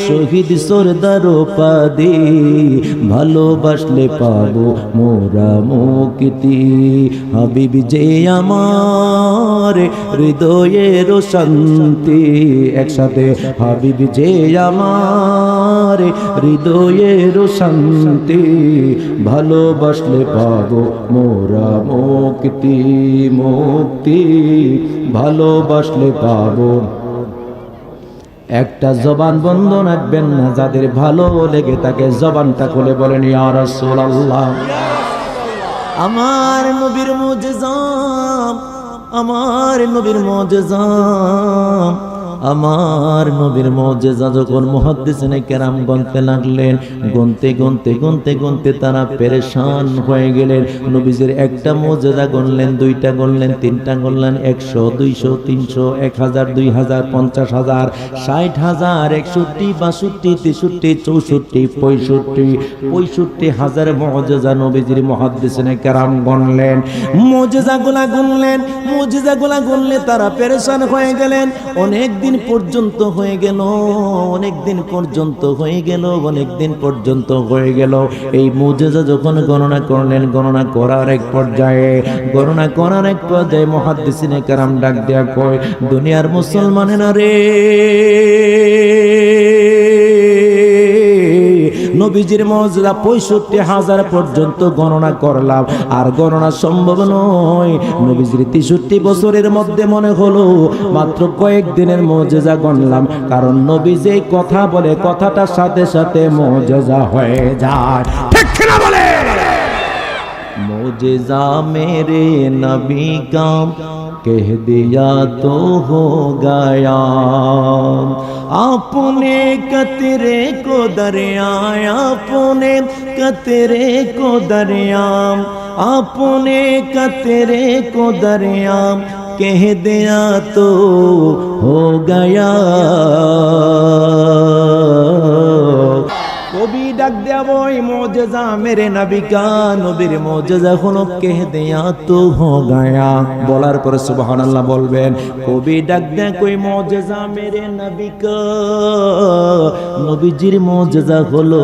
শহীদ সরদার উপাধি, ভালোবাসলে পাবো মোরা মুক্তি। হাবিব যে আমার হৃদয়ের শান্তি, একসাথে হাবিব যে আমার হৃদয়ের শান্তি, ভালোবাসলে পাবো মোরা মুক্তি, মুক্তি, ভালোবাসলে পাবো। একটা জবান বন্ধ রাখবেন না, যাদের ভালো লেগে তাকে জবানটা খুলে বলেন ইয়া রাসূলুল্লাহ। আমার নবীর মুজিজা, আমার নবীর মুজিজা, আমার নবীর মুজিজা যখন মুহাদ্দিসিনে কেরাম গুনতে লাগলেন, গুনতে গুনতে গুনতে গুনতে তারা পেরেশান হয়ে গেলেন। নবীজির একটা মুজিজা গুনলেন, দুইটা গুনলেন, তিনটা গুনলেন, 100, 200, 300, 1000, 2000, 50,000, 60,000, 61, 62, 63, 64, 65,000 মুজিজা নবীজির মুহাদ্দিসিনে কেরাম গুনলেন। মুজিজাগুলা গুনলেন, মুজিজাগুলা গুনলে তারা পেরেশান হয়ে গেলেন। অনেক দিন পর্যন্ত হয়ে গেল, অনেক দিন পর্যন্ত হয়ে গেল, অনেক দিন পর্যন্ত হয়ে গেল। এই মুজিজা যখন গণনা করলেন, গণনা করার এক পর্যায়ে, গণনা করার এক পর্যায়ে মুহাদ্দিসিনে কেরাম ডাক দেয়া কয়, দুনিয়ার মুসলমানেরা রে, নবীজির মুজিজা 65,000 পর্যন্ত গণনা করলাম, আর গণনা সম্ভব নয়। নবীজির 63 বছরের মধ্যে মনে হলো মাত্র কয়েকদিনের মুজিজা গণলাম, কারণ নবী যে কথা বলে কথাটার সাথে সাথে মুজিজা হয়ে যায়। ঠিক কিনা বলে? मुझेजा मेरे नबी का कह दिया तो हो गया, आपने कतरे को दरिया, आपने कतरे को दरिया, आपने कतरे को दरिया कह दिया तो हो गया। কবি ডাক দেয়া বই মুজিজা মেরে নবী কা, নবীর মুজিজা হলো কে দেয়া তো হো গায়া। বলার পরে সুবহানাল্লাহ বলবেন। কবি ডাক দেয়া কই মুজিজা মেরে নবী কা, নবীজির মুজিজা হলো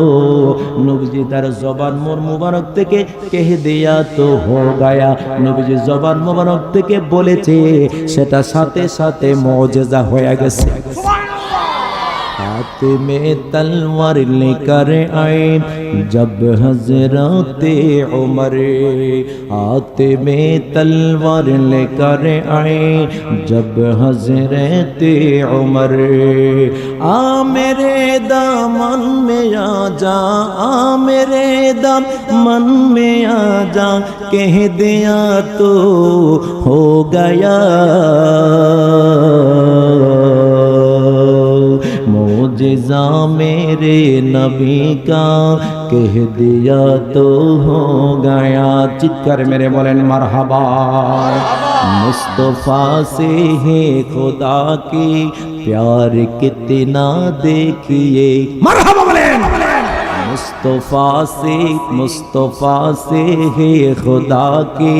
নবীজি তার জবান মুবারক থেকে কে দেয়া তো হো গায়া, নবীজি জবান মুবারক থেকে বলেছে, সেটা সাথে সাথে মুজিজা হয়ে গেছে। हाथ में तलवार लेकर आए जब हजरत उमर, हाथ में तलवार लेकर आए जब हजरत उमर, आ मेरे दामन में आ जा, आ मेरे दामन में आ जा, कह दिया तो हो गया। मुजिज़ा मेरे नबी का कह दिया तो हो गया। चित्कार मेरे बोलें मरहबा मुस्तफा से है खुदा की प्यार कितना देखिए मरहबा बोलें मुस्तफा से है खुदा की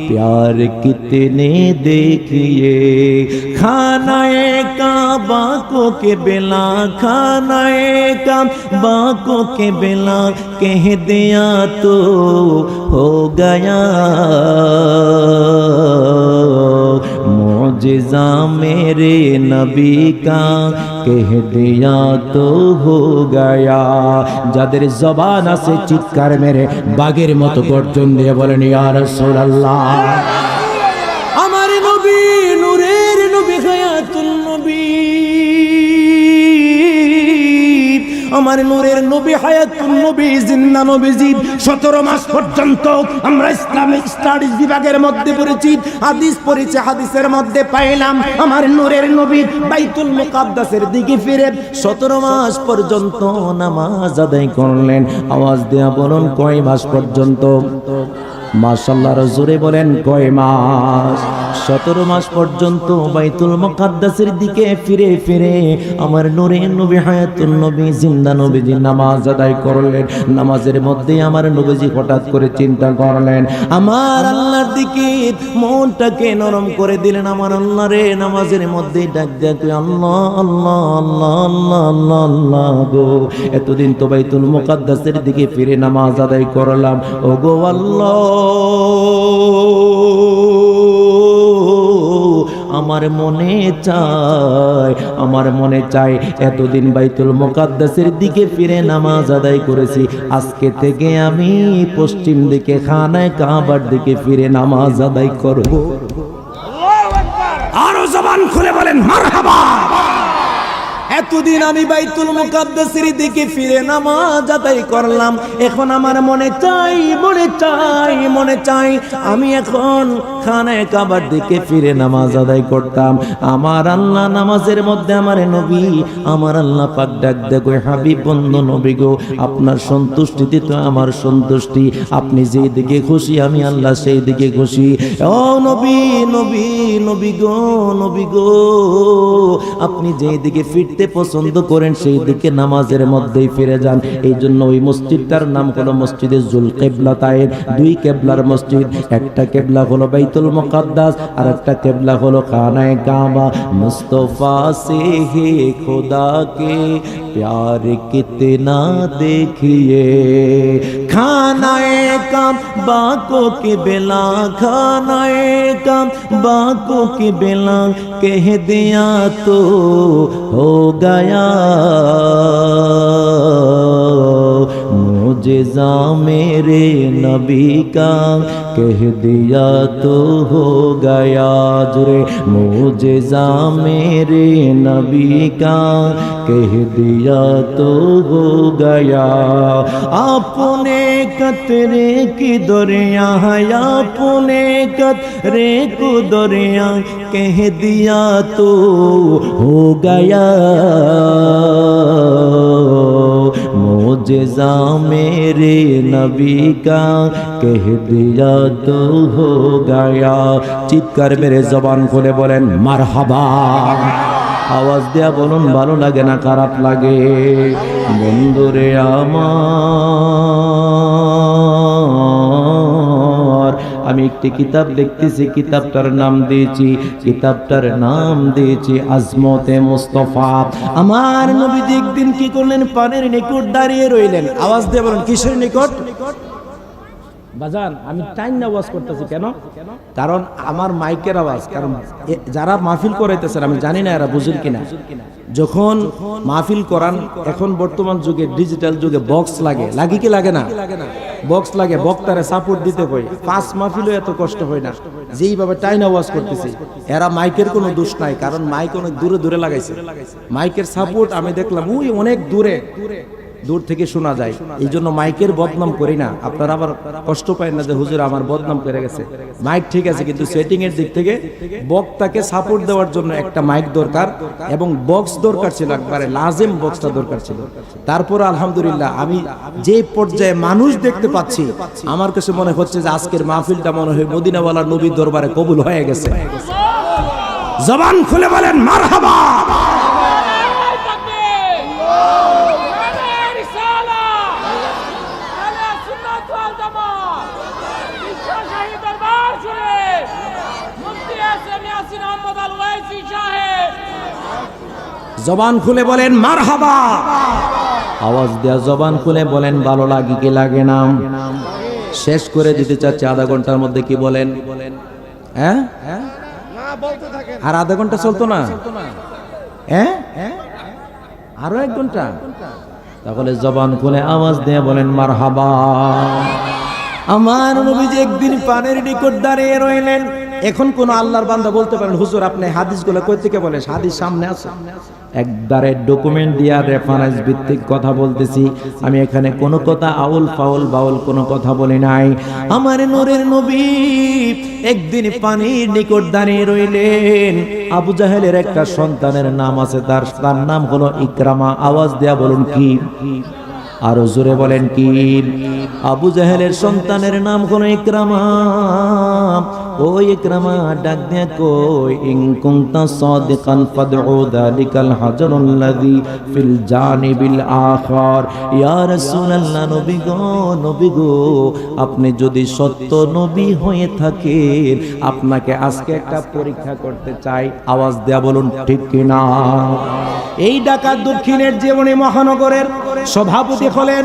प्यार कितने देखिए खानाए काबा को के बिला खानाए काबा को के बिला कह दिया तो हो गया मुजिज़ा मेरे नबी का कह दिया तो हो गया যাদের জবান আছে চিৎকার মেরে বাঘের মতো গর্জন দিয়ে বলেন ইয়া রাসূলুল্লাহ আমার নবী নূরের নবী হায়াতুল নবী আমার নূরের নবী হায়াতুল নবী জিন্দা নবীজি 17 মাস পর্যন্ত আমরা ইসলামিক স্টাডিজ বিভাগের মধ্যে পড়েছি হাদিস পড়েছি হাদিসের মধ্যে পাইলাম আমার নূরের নবী বাইতুল মুকাদ্দাসের দিকে ফিরে 17 মাস পর্যন্ত নামাজ আদায় করলেন আওয়াজ দেয়া বলুন কয় মাস পর্যন্ত মাশাআল্লাহ রাজুরে বলেন কয় মাস 17 মাস পর্যন্ত বাইতুল মুকাদ্দাসের দিকে ফিরে ফিরে আমার নূরের নবী হায়াতুল নবী জিন্দা নবীজি নামাজ আদায় করলেন নামাজের মধ্যে আমার নবীজি হঠাৎ করে চিন্তা করলেন আমার আল্লাহর দিকে মনটাকে নরম করে দিলেন আমার আল্লাহ রে নামাজের মধ্যে ডাক ডাক আল্লাহ আল্লাহ আল্লাহ আল্লাহ আল্লাহ আল্লাহ গো এতদিন তো বাইতুল মুকাদ্দাসের দিকে ফিরে নামাজ আদায় করলাম ওগো আল্লাহ আমার মনে চায় এতদিন বাইতুল মুকাদ্দাসের দিকে ফিরে নামাজ আদায় করেছি আজকে থেকে আমি পশ্চিম দিকে খানায় কাবার দিকে ফিরে নামাজ আদায় করব আল্লাহু আকবার আরো জবান খুলে বলেন মারহাবা এতদিন আমি বাইতুল মুকাদ্দাসের দিকে ফিরে নামাজ আদায় করলাম এখন আমার মনে চাই আমি এখন খানায় কাবার দিকে ফিরে নামাজ আদায় করতাম আমার আল্লাহ নামাজের মধ্যে আমার নবী আমার আল্লাহ পাক ডাক দেখো হাবিব বন্ধু নবী গো আপনার সন্তুষ্টিতে তো আমার সন্তুষ্টি আপনি যেই দিকে খুশি আমি আল্লাহ সেই দিকে খুশি ও নবী নবী নবী গো আপনি যেই দিকে ফিরতে পছন্দ করেন সেই দিকে নামাজের মধ্যেই ফিরে যান এই জন্য ওই মসজিদটার নাম হলো মসজিদে জুল কিবলাতাইন দুই কিবলার মসজিদ একটা কিবলা হলো বাইতুল মুকাদ্দাস আর একটা কিবলা হলো খানায়ে কাবা মুস্তফা সে হে खुदा के प्यार कितना देखिए खानाए काबा को किबला खानाए काबा को किबला कह दिया तो हो गया मुजिज़ा मेरे नबी का कह दिया तो हो गया जुरे मुजिज़ा मेरे नबी का कह दिया तो हो गया आपने कतरे की दरिया आपने कतरे को दरिया कह दिया तो हो गया मुजिज़ा मेरे नबी का कह दिया तो हो गया চিৎকার মেরে জবান খুলে বলেন মারহাবা আওয়াজ দেয়া বলুন ভালো লাগে না খারাপ লাগে বন্ধুরে আমার আমি একটি কিতাব লিখতেছি কিতাবটার নাম দিয়েছি আজমতে মুস্তাফা আমার নবীজি একদিন কি করলেন পানের নিকট দাঁড়িয়ে রইলেন আওয়াজ দিয়ে বলুন কিসের নিকট বাজান আমি টাইম না ওয়াজ করতেছি কেন কারণ আমার মাইকের আওয়াজ কারণ যারা মাহফিল করাইতেছেন আমি জানি না এরা বুঝেন কিনা যখন মাহফিল করান এখন বর্তমান যুগে ডিজিটাল যুগে বক্স লাগে কি লাগে না বক্স লাগে বক্তারে সাপোর্ট দিতে হয় পাঁচ মাহফিলও এত কষ্ট হয় না যেইভাবে টাইম আওয়াজ করতেছি এরা মাইকের কোনো দোষ নাই কারণ মাইক অনেক দূরে লাগাইছে মাইকের সাপোর্ট আমি দেখলাম ওই অনেক দূরে দূর থেকে শোনা যায়। এই জন্য মাইকের বদনাম করি না, আপনারা আবার কষ্ট পায় না যে হুজুর আমার বদনাম করে গেছে। মাইক ঠিক আছে, কিন্তু সেটিং এর দিক থেকে বক্তাকে সাপোর্ট দেওয়ার জন্য একটা মাইক দরকার এবং বক্স দরকার ছিল, একবারে লাজেম বক্সটা দরকার ছিল। তারপর আলহামদুলিল্লাহ আমি যে পর্যায়ে মানুষ দেখতে পাচ্ছি, আমার কাছে মনে হচ্ছে যে আজকের মাহফিলটা মনে হয় মদিনাওয়ালা নবীর দরবারে কবুল হয়ে গেছে। জবান খুলে বলেন মারহাবা। জবান খুলে বলেন মারহাবা। আওয়াজ দেয়া জবান খুলে বলেন ভালো লাগে কি লাগে না। শেষ করে দিতে চাচ্ছি আধা ঘন্টার মধ্যে, কি বলেন? হ্যাঁ, আর আধা ঘন্টা চলতো না? হ্যাঁ, আরো 1 ঘন্টা। তাহলে জবান খুলে আওয়াজ দিয়ে বলেন মারহাবা। আমার নবীজি একদিন পানের নিকট দাঁড়িয়ে রইলেন। এখন কোন আল্লাহর বান্দা বলতে পারেন হুজুর আপনি হাদিসগুলো কই থেকে বলেন? হাদিস সামনে আছে, একবারে ডকুমেন্ট দিয়া রেফারেন্স ভিত্তিক কথা বলতেছি আমি। এখানে কোনো কথা আউল ফাউল বাউল কোনো কথা বলি নাই। আমার নূরের নবী একদিন পানির নিকট দাঁড়িয়ে রইলেন। আবু জাহেলের একটা সন্তানের নাম আছে, তার নাম হলো ইকরামা। আওয়াজ দেয়া বলুন কি? আরো জোরে বলেন কি? আবু জাহেলের সন্তানের নাম হলো ইকরামা। ও ইকরামা ডাক দিয়া কই, ইন কুনতা সাদিকান ফাদউ যালিকাল হাজারুল্লাযী ফিল জানিবিল আখার। ইয়া রাসূলুল্লাহ, নবী গো, নবী গো, আপনি যদি সত্য নবী হয়ে থাকেন আপনাকে আজকে একটা পরীক্ষা করতে চাই। আওয়াজ দেয়া বলুন ঠিক কিনা? এই ঢাকা দক্ষিণের জীবনী মহানগরের সভাপতি হলেন।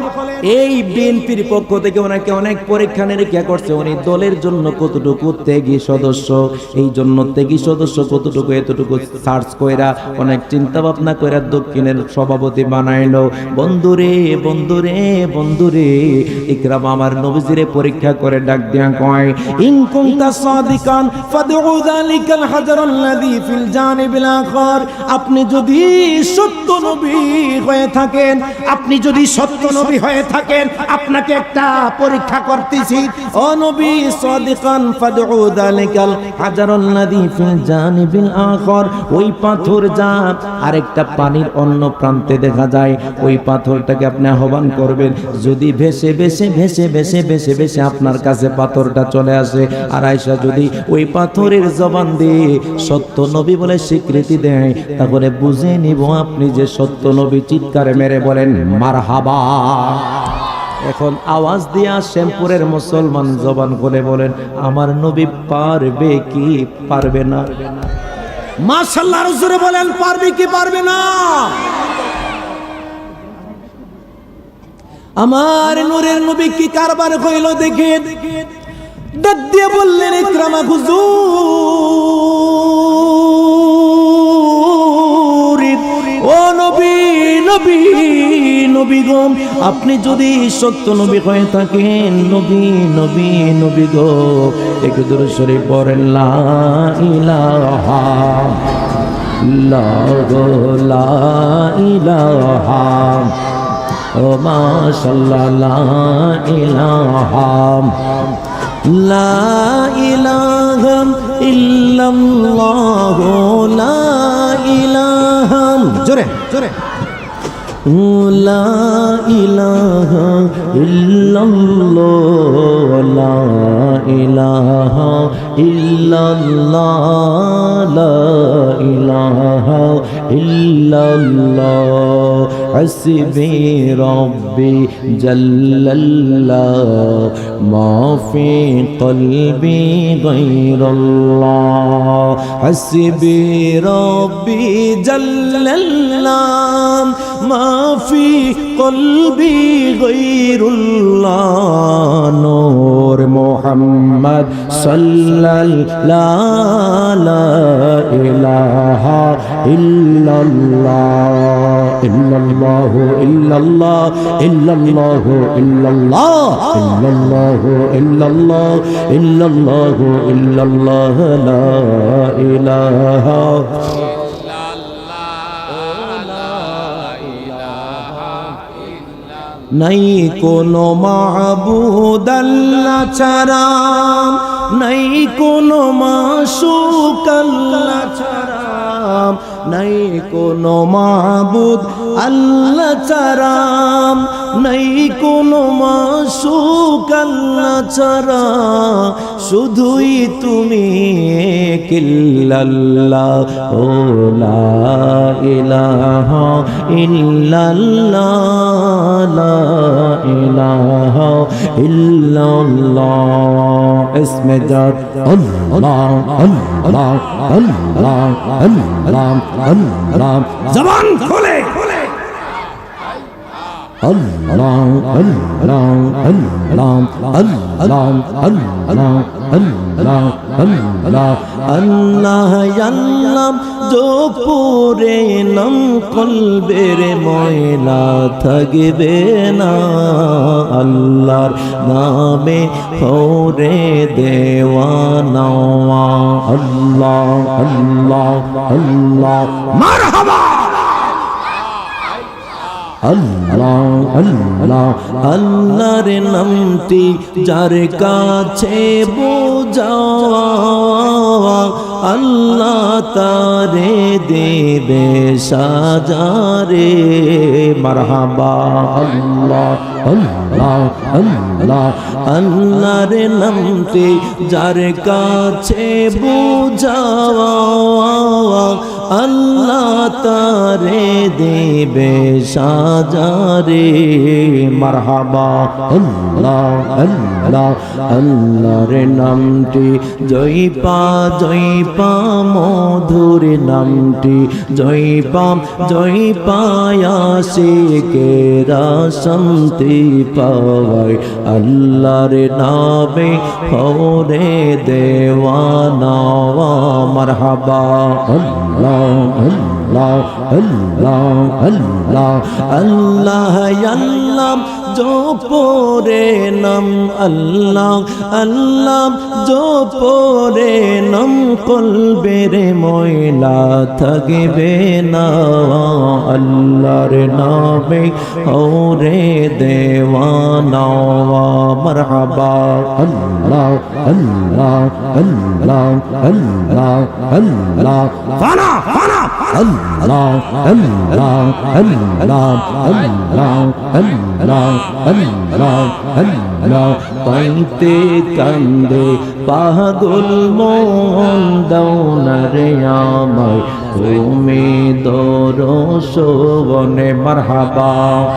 এই বিএনপির পক্ষ থেকে ওনাকে অনেক পরীক্ষা নিরীক্ষা করছে, উনি দলের জন্য কতটুকু ত্যাগী সদস্য, এই জন্য ত্যাগী সদস্য কতটুকু এতটুকু সার্চ কইরা অনেক চিন্তা ভাবনা কইরা দক্ষিণের সভাপতি বানাইলো। বন্ধুরে বন্ধুরে বন্ধুরে, ইকরাম আমার নবীজিরে পরীক্ষা করে ডাক দিয়া কয়, ইন কুনতা সাদিকান ফাদউ যালিকাল হাজারুল্লাযী ফিল জানিবিল আখার। আপনি যদি সত্য নবী হয়ে থাকেন, আপনি যদি সত্য নবী হয়ে থাকেন আপনাকে একটা পরীক্ষা করতেছি। ও নবী সাদিকান ফাদউ যালিকাল হাজারুল্লাযী ফিল জানিবিল আখার। ওই পাথর যা আরেকটা পানির অন্য প্রান্তে দেখা যায়, ওই পাথরটাকে আপনি আহ্বান করবেন। যদি ভেসে ভেসে ভেসে ভেসে ভেসে ভেসে আপনার কাছে পাথরটা চলে আসে, আর আয়েশা যদি ওই পাথরের জবান দিয়ে সত্য নবী বলে স্বীকৃতি দেয়, তাহলে বুঝে নিব আপনি যে সত্য নবী। চিৎকারে মেরে বলেন মারহাবা। এখন আওয়াজ দিয়া শ্যামপুরের মুসলমান জবান খুলে বলেন আমার নবী পারবে কি পারবে না? মাশাআল্লাহ, জোরে বলেন পারবে কি পারবে না? আমার নূরের নবী কি কারবার কইল দেখে ডাক দিয়ে বললেন, ইকরামা হুজুর, ও নবী নবী নবী গো, আপনি যদি সত্য নবী হয়ে থাকেন, নবী নবী নবী গো, একটু দূরে সরে পড়েন লা ইলাহা লা ইলাহা ও মাশাআল্লাহ লা ইলাহা লা ইলাহা ইল্লাল্লাহ লা ইলাহা, জোরে জোরে, লা ইলাহা ইল্লাল্লাহ লা ইলাহা ইল্লাল্লাহ লা ইলাহা ইল্লাল্লাহ হাসবি রব্বি জাল্লাল্লাহ মা ফি কলবি গায়রুল্লাহ হাসবি রব্বি জাল্লাল্লাহ মা ফি কলবি গায়রুল্লাহ নূর মুহাম্মদ সাল্লাল্লাহু লা ইলাহা ইল্লাল্লাহ ইল্লাল্লাহ ইল্লাল্লাহ ইল্লাল্লাহ ইল্লাল্লাহ ইল্লাল্লাহ ইল্লাল্লাহ ইল্লাল্লাহ ইল্লাল্লাহ লা ইলাহা নাই কোনো মাবুদ আল্লাহ ছাড়া, নাই কোনো মাশূক আল্লাহ ছাড়া, নাই কোনো মাবুদ আল্লাহ ছাড়া, নাই কোনো মাশূক আল্লাহ ছাড়া, শুধুই তুমি কিল্লাল্লাহ ও লা ইলাহা ইল্লাল্লাহ লা ইলাহা ইল্লাল্লাহ ইসমে জাত আল্লাহ আল্লাহ আল্লাহ আল্লাহ আল্লাহ জবান খোলে আল্লাহ আল্লাহ আল্লাহ আল্লাহ আল্লাহ আল্লাহ আল্লাহ আল্লাহ আল্লাহ জোপরে নাম কলবের ময়লা থাকবে না, আল্লাহর নামে হরে দেওয়ানা আল্লাহ আল্লাহ আল্লাহ মারহাবা আল্লাহ আল্লাহ আল্লাহর নামটি যার কাছে বোঝাওয়া, আল্লাহ তারে দেবে সাজারে মারহাবা আল্লাহ আল্লাহ আল্লাহ আল্লাহর নামটি যার কাছে বোঝাওয়া, আল্লাহ তারে দেবে সাজারে মারহাবা আল্লাহ আল্লাহ আল্লাহর নামটি জয়পা জয়পা মধুর নামটি জয়পা জয়পা আশিকেরা শান্তি পাওয়ায়, আল্লাহর নামে হরে দেওয়ানা মারহাবা আল্লাহ আল্লাহ আল্লাহ আল্লাহ আল্লাহ আল্লাহ জোপরে নাম আল্লাহ আল্লাহ জোপরে নাম কলবের ময়লা থাকবে না, আল্লাহর নামে হরে দেওয়ানা মারহাবা আল্লাহ আল্লাহ আল্লাহ আল্লাহ আল্লাহ ফানা ফানা আল্লাহ আল্লাহ আল্লাহ আল্লাহ আল্লাহ আল্লাহ আল্লাহ পাইতে কান্দে পাগল মন দাও না রে আমায় তুমি দরশনে মারহাবা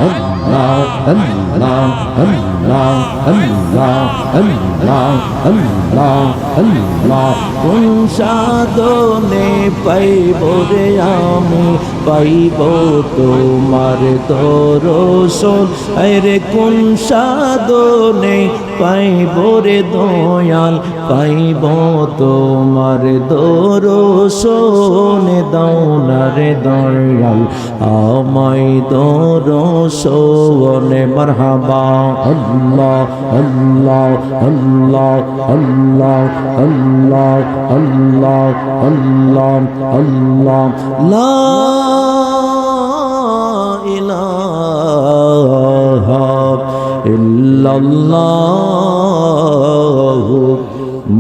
আল্লাহ আল্লাহ আল্লাহ আল্লাহ আল্লাহ আল্লাহ আল্লাহ কোন সাধনে পাইব রে আমি পাইব তোমার দরশন, আরে কোন সাধনে পাইব রে দয়াল পাইব তোমার দরশন, দাও না রে দয়াল আমায় দরশনে মারহাবা আল্লাহ আল্লাহ আল্লাহ আল্লাহ আল্লাহ আল্লাহ আল্লাহ আল্লাহ লা ইলাহা ইল্লাল্লাহ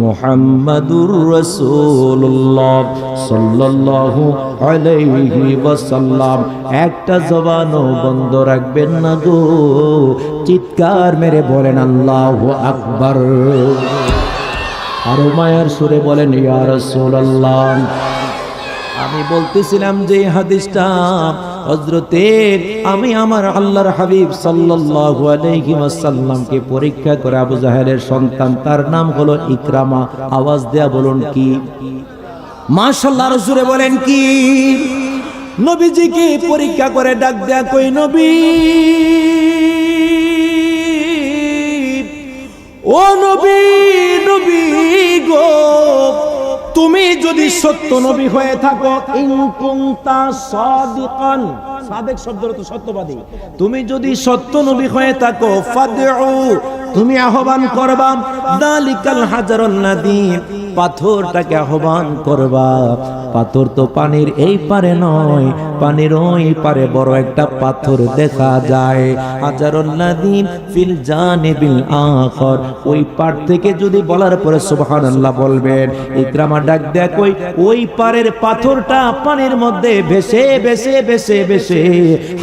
মুহাম্মাদুর রাসূলুল্লাহ সাল্লাল্লাহু আলাইহি ওয়াসাল্লাম। একটা জবানও বন্ধ রাখবেন না গো, চিৎকার মেরে বলেন আল্লাহু আকবার। আরো মায়ার সুরে বলেন ইয়া রাসূলুল্লাহ। আমি বলতেছিলাম যে হাদিসটা হযরতে আমি আমার আল্লাহর হাবিব সাল্লাল্লাহু আলাইহি ওয়াসাল্লামকে পরীক্ষা করে আবু জাহেলের সন্তান, তার নাম হলো ইকরামা। আওয়াজ দেয়া বলুন কি মাশাআল্লাহ। রাসূলে বলেন কি নবীজিকে পরীক্ষা করে ডাক দেয়া কই নবী, ও নবী, নবী গো তুমি যদি সত্য নবী হয়ে থাকো, ইন কুনতা সাদিকান, সাদিক শব্দের অর্থ সত্যবাদী, তুমি যদি সত্য নবী হয়ে থাকো, ফাদউ তুমি আহ্বান করবা, যালিকাল হাজারুন নাদিম, পাথরটাকে আহ্বান করবা। পাথর তো পানির এই পারে নয়, পানির ওই পারে বড় একটা পাথর দেখা যায়। হাজারুন নাদিম ফিল জানিবিল আখর, ওই পার থেকে যদি বলার পরে সুবহানাল্লাহ বলবেন, ইকরামা ডাক দেখ ওই পারের পাথরটা পানির মধ্যে ভেসে ভেসে ভেসে ভেসে,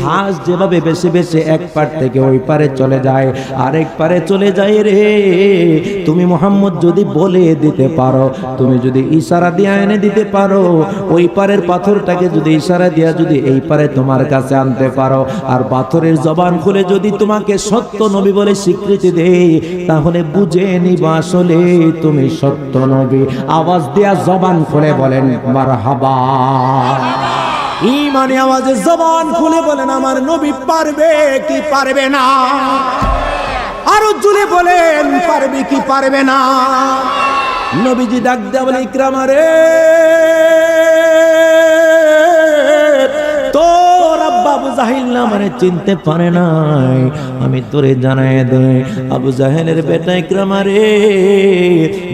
হাঁস যেভাবে ভেসে ভেসে এক পার থেকে ওই পারে চলে যায়, আরেক পারে চলে যায় রে। তুমি মুহাম্মদ যদি বলে দিতে পারো, তুমি যদি ইশারা দিয়ে এনে দিতে পারো, ওই পারের পাথরটাকে যদি ইশারা দিয়া যদি এই পারে তোমার কাছে আনতে পারো, আর পাথরের জবান খুলে যদি তোমাকে সত্য নবী বলে স্বীকৃতি দেই, তাহলে বুঝে নিবা আসলে তুমি সত্য নবী। আওয়াজ দিয়া জবান খুলে বলেন মারহাবা। ঈমানি আওয়াজে জবান খুলে বলেন আমার নবী পারবে কি পারবে না? আরো জোরে বলেন পারবে কি পারবে না? নবীজি ডাক দেয়া বলে, ইকরামা রে, তোর আব্বা আবু জাহিল না মানে চিনতে পারে নাই, আমি তোরে জানাই দে, আবু জাহেলের বেটা ইকরামা রে,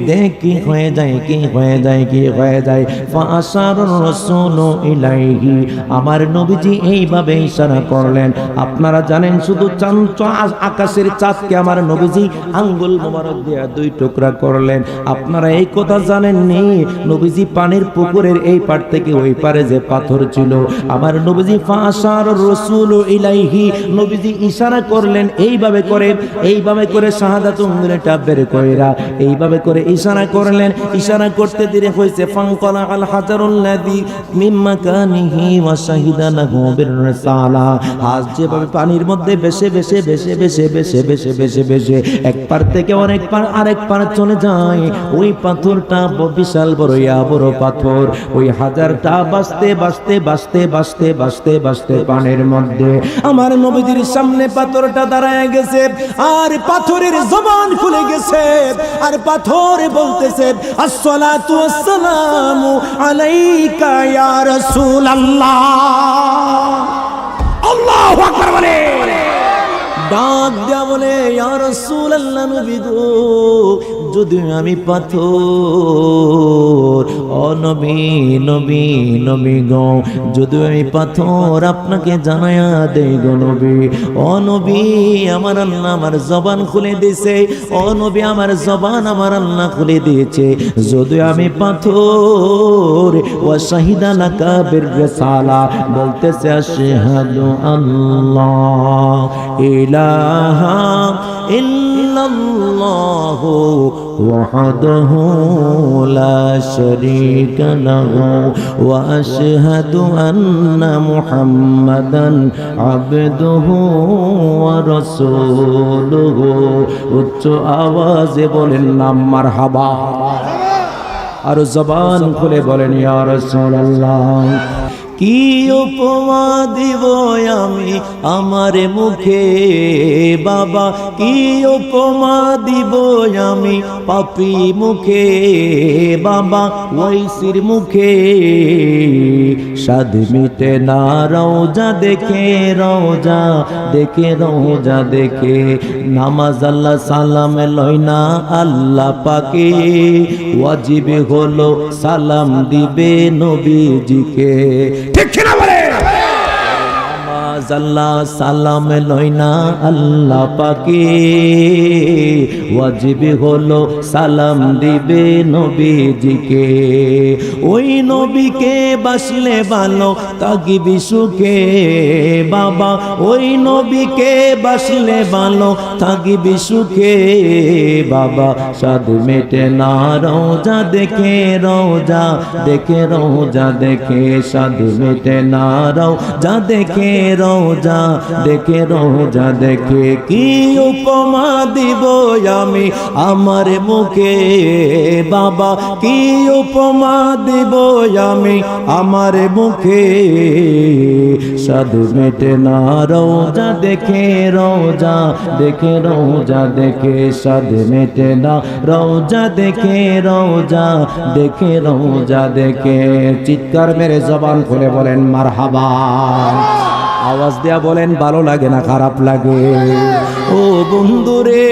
দেখ কি হয়ে যায়, কি হয়ে যায়, কি হয়ে যায়। ফাআশারুর রাসূলু ইলাইহি, আমার নবীজি এইভাবে ইশারা করলেন। আপনারা জানেন শুধু আকাশের চাঁদকে আমার নবীজি আঙ্গুল মোবারক দিয়ে দুই টুকরা করলেন। আপনারা এই কথা জানেননি, নবীজি পানির পুকুরের এই পার থেকে ওই পারে যে পাথর ছিল, আমার নবীজি ফাআশারুর রাসূলু ইলাইহি, নবীজি ইশারা করলেন এইভাবে করে শাহাদাত উংলিটা বের কইরা এইভাবে করে ইশারা করলেন। ইশারা করতে দিরে হইছে ফানকালা আল হাজারুল লাযী মিন মাকানিহি ওয়া শাহিদা লাহু বির রিসালা, হাজ যেভাবে পানির মধ্যে ভেসে ভেসে ভেসে ভেসে ভেসে ভেসে ভেসে ভেসে এক পার থেকে অনেক পার আরেক পার চলে যায়, ওই পাথরটা বিশাল বড় বড় পাথর, ওই হাজারটা বাঁচতে বাঁচতে বাঁচতে বাঁচতে বাঁচতে বাঁচতে পানির মধ্যে আমার নবীজির সামনে পাথরটা দাঁড়ায় গেছে, আর পাথরের জবান খুলে গেছে, আর পাথর বলতেছে আসসালাতু ওয়াসসালামু আলাইকা ইয়া রাসূলুল্লাহ। আল্লাহু আকবার বলে ডাক দেয়া বলে, ইয়া রাসূলুল্লাহ, নবী গো, যদি আমি পাথর, ও নবী নবী নবী গো, যদি আমি পাথর আপনাকে জানায়া দেই গো নবী, ও নবী আমার আল্লাহ আমার জবান খুলে দিয়েছে, ও নবী আমার জবান আমার আল্লাহ খুলে দিয়েছে, যদি আমি পাথর ওয়া শাহিদা লাকা বির রিসালা, বলতেছে আশহাদু আল্লাহ ইলাহা ইল্লাল্লাহু ওয়াহদাহু লা শারীকা লাহু ওয়া আশহাদু আন্না মুহাম্মাদান আবদুহু ওয়া রাসূলুহু। উচ্চ আওয়াজে বলেন না মারহাবা, আর জবান খুলে বলেন ইয়া রাসূলুল্লাহ। কি উপমা দিব আমি আমার মুখে বাবা, কি উপমা দিব আমি পাপী মুখে বাবা, ওইসির মুখে স্বাদ মিটে না রওজা দেখে, রওজা দেখে, রওজা দেখে, নামাজ আল্লাহ সালাম লয় না আল্লাহ পাকে, ওয়াজিব হলো সালাম দিবে নবীজিকে, ঠিক কিনা বলে? নামাজ আল্লাহ সালাম লয় না আল্লাহ পাকে, ওয়াজিব হলো সালাম দিবে নবীজিকে, ওই নবীকে বাসলে ভালো থাকিবি সুখে বাবা, ওই নবীকে বাসলে ভালো থাকিবি সুখে বাবা, স্বাদ মেটে না রওজা দেখে, রওজা দেখে, রওজা দেখে, স্বাদ মেটে না রওজা দেখে, রওজা দেখে, রওজা দেখে। কি উপমা দিব আমি আমার মুখে বাবা, কি উপমা দিব আমি আমার মুখে, স্বাদ মেটে না রওজা দেখে, রওজা দেখে, রওজা দেখে, স্বাদ মেটে না রওজা দেখে, রওজা দেখে, রওজা দেখে। চিৎকার মেরে জবান খুলে বলেন মারহাবা, আওয়াজ দেয়া বলেন ভালো লাগে না খারাপ লাগে? ও বন্ধুরে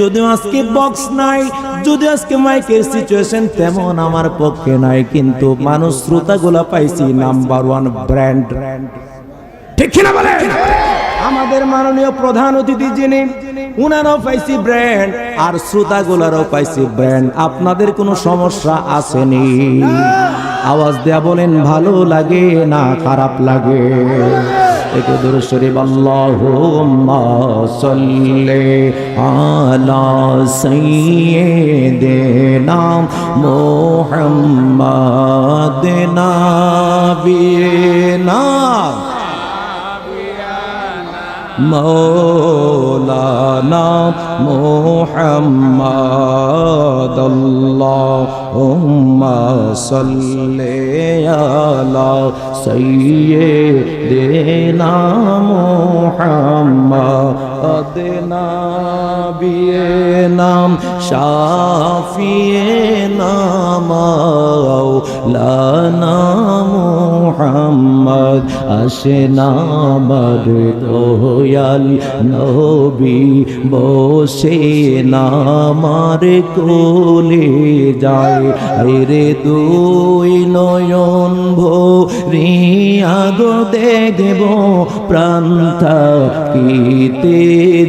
যদিও আজকে বক্স নাই, যদিও আজকে মাইকের সিচুয়েশন তেমন আমার পক্ষে নাই, কিন্তু মানুষ শ্রোতাগুলা পাইছি নাম্বার 1 ব্র্যান্ড। ঠিক কিনা বলে? আমাদের মাননীয় প্রধান অতিথি যিনি, উনারাও পাইছি ব্র্যান্ড, আর শ্রোতাগুলারও পাইছি ব্র্যান্ড। আপনাদের কোনো সমস্যা আসেনি? আওয়াজ দেয়া বলেন, ভালো লাগে না খারাপ লাগে? একটু দূর শরীফ আল্লাহুম্মা সাল্লি আলা সাইয়্যিদিনা মুহাম্মাদ নাবিয়িনা মৌলানা মুহাম্মাদ আল্লাহুম্মা সাল্লি আলা সাইয়্যিদিনা মুহাম্মাদ নাবিয়িনা শাফিয়িনা মাওলানা মুহাম্মদ আশনা দয়াল নবী বসে নামার কোলে যায় রে দুই নয়ন ভরিয়া গো দেখব প্রাণ থাকিতে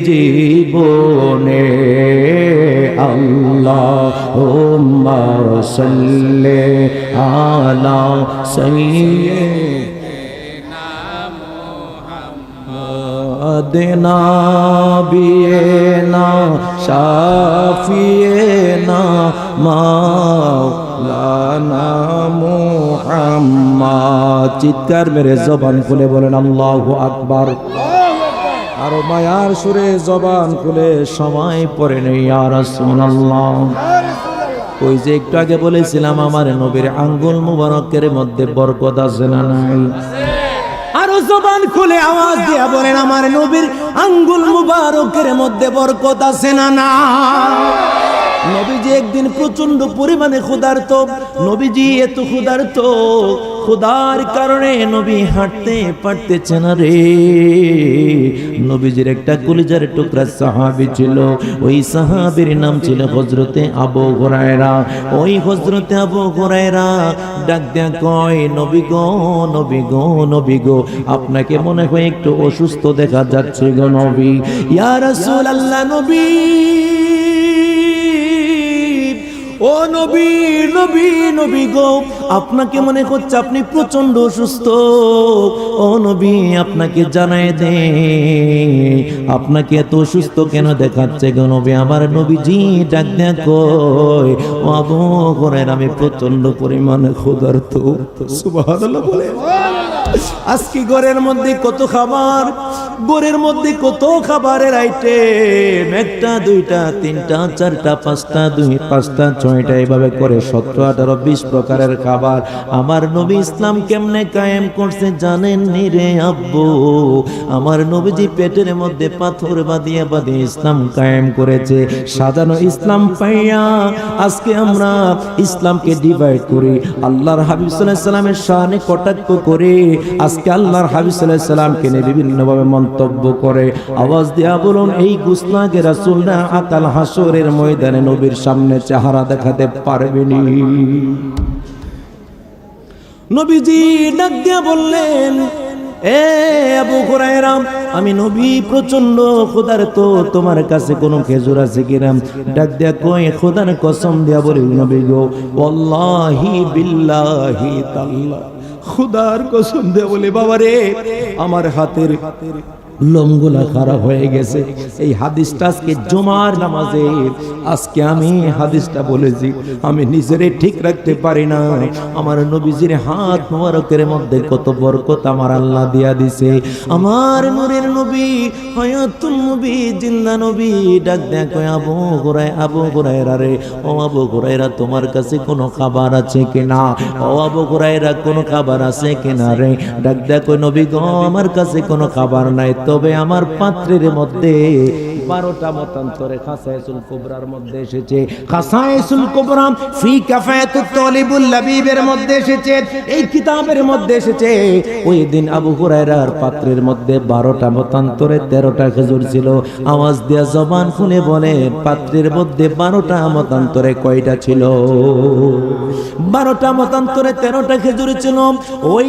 জীবনে আল্লাহুম্মা সাল্লি আলা সাইয়্যিদিনা নাবিয়িনা শাফিয়িনা মাওলানা মুহাম্মদ। চিৎকার মেরে জবান খুলে বলেন আল্লাহু আকবার। আরো মায়ার সুরে জবান খুলে সময় পড়ে নেই ইয়া রাসূলুল্লাহ। ওই যে একটু আগে বলেছিলাম আমার নবীর আঙ্গুল মুবারকের মধ্যে বরকত আছে না নাই? আরো জবান খুলে আওয়াজ দিয়া বলেন আমার নবীর আঙ্গুল মুবারকের মধ্যে বরকত আছে না না? নবীজি একদিন প্রচন্ড পরিমাণে ক্ষুধার্ত, নবীজি এত ক্ষুধার্ত, ক্ষুধার কারণে নবী হাঁটতে পারতেছে না রে। নবীজির একটা কলিজার টুকরা সাহাবী ছিল, ওই সাহাবীর নাম ছিল হযরতে আবু হুরায়রা। ওই হযরতে আবু হুরায়রা ডাক দেয়া কয়, নবী গো, নবী গো, নবী গো, আপনাকে মনে হয় একটু অসুস্থ দেখা যাচ্ছে গো নবী। ইয়া রাসূলুল্লাহ, নবী ও নবী, নবী, নবী গো, আপনাকে মনে হচ্ছে আপনি প্রচন্ড অসুস্থ। ও নবী, আপনাকে জানাই দে আপনাকে এত অসুস্থ কেন দেখাচ্ছে গো নবী? আমার নবীজি ডাক দেয়া কয়, ও আবু হুরায়রা, আমি প্রচন্ড পরিমাণে ক্ষুধার্ত। সুবহানাল্লাহ বলে। আজকে ঘরের মধ্যে কত খাবার, ঘরের মধ্যে কত খাবারের আইটেম, একটা দুইটা তিনটা চারটা পাঁচটা, দুই পাঁচটা ছয়টা, এভাবে করে 17, 18, 20 প্রকারের খাবার। আমার নবী ইসলাম কেমনে কায়েম করছে জানেন নি রে আব্বু? আমার নবীজি পেটের মধ্যে পাথর বাঁধিয়ে বাঁধিয়ে ইসলাম কায়েম করেছে। সাজানো ইসলাম পাইয়া আজকে আমরা ইসলামকে ডিভাইড করি, আল্লাহর হাবিব সাল্লাল্লাহু আলাইহি সাল্লামের শানে কটাক্ষ করে আজকে আল্লাহর হাবিব সাল্লাল্লাহু আলাইহি সাল্লামকে নিয়ে বিভিন্নভাবে মন্তব্য করে। আওয়াজ দিয়া বলুন, এই গুসনাগে রাসূলরা আকাল হাসরের ময়দানে নবীর সামনে চেহারা দেখাতে পারবেনি? নবীজি ডাক দিয়া বললেন, এ আবু হুরায়রা, আমি নবী প্রচন্ড ক্ষুধার্ত, তোমার কাছে কোনো খেজুর আছে কিনা? ডাক দিয়া কয়, খোদার কসম দিয়া বলি নবী গো, ওয়াল্লাহি বিল্লাহি তাআলা, খুদার কসম দিয়ে বলে বাবা রে, আমার হাতের লোমগুলা খারাপ হয়ে গেছে। এই হাদিসটা আজকে জুমার নামাজে আজকে আমি হাদিসটা বলেছি, আমি নিজেরে ঠিক রাখতে পারি না। আমার নবীজির হাত মোবারকের মধ্যে কত বরকত আমার আল্লাহ দিয়া দিছে। আমার নূরের নবী, হায়াতুন নবী, জিন্দা নবী ডাক দেয়া কয়, আবু হুরায়রা রে, ও আবু হুরায়রা, তোমার কাছে কোনো খাবার আছে কিনা? ও আবু হুরায়রা, কোনো খাবার আছে কিনা রে? ডাক দেয়া কয়, নবী গো, আমার কাছে কোনো খাবার নাই, তবে আমার পাত্রের মধ্যে 12টা মতান্তরে খাসায়েসুল কুবরার মধ্যে এসেছে, খাসায়েসুল কুবরা ফি কাফায়াতুত তালিবুল লাবিবের মধ্যে এসেছে, এই কিতাবের মধ্যে এসেছে ওই দিন আবু হুরায়রার পাত্রের মধ্যে 12টা মতান্তরে 13টা খেজুর ছিল। আওয়াজ দিয়া জবান খুলে বলে পাত্রের মধ্যে 12টা মতান্তরে কয়টা ছিল? 12টা মতান্তরে 13টা খেজুর ছিল। ওই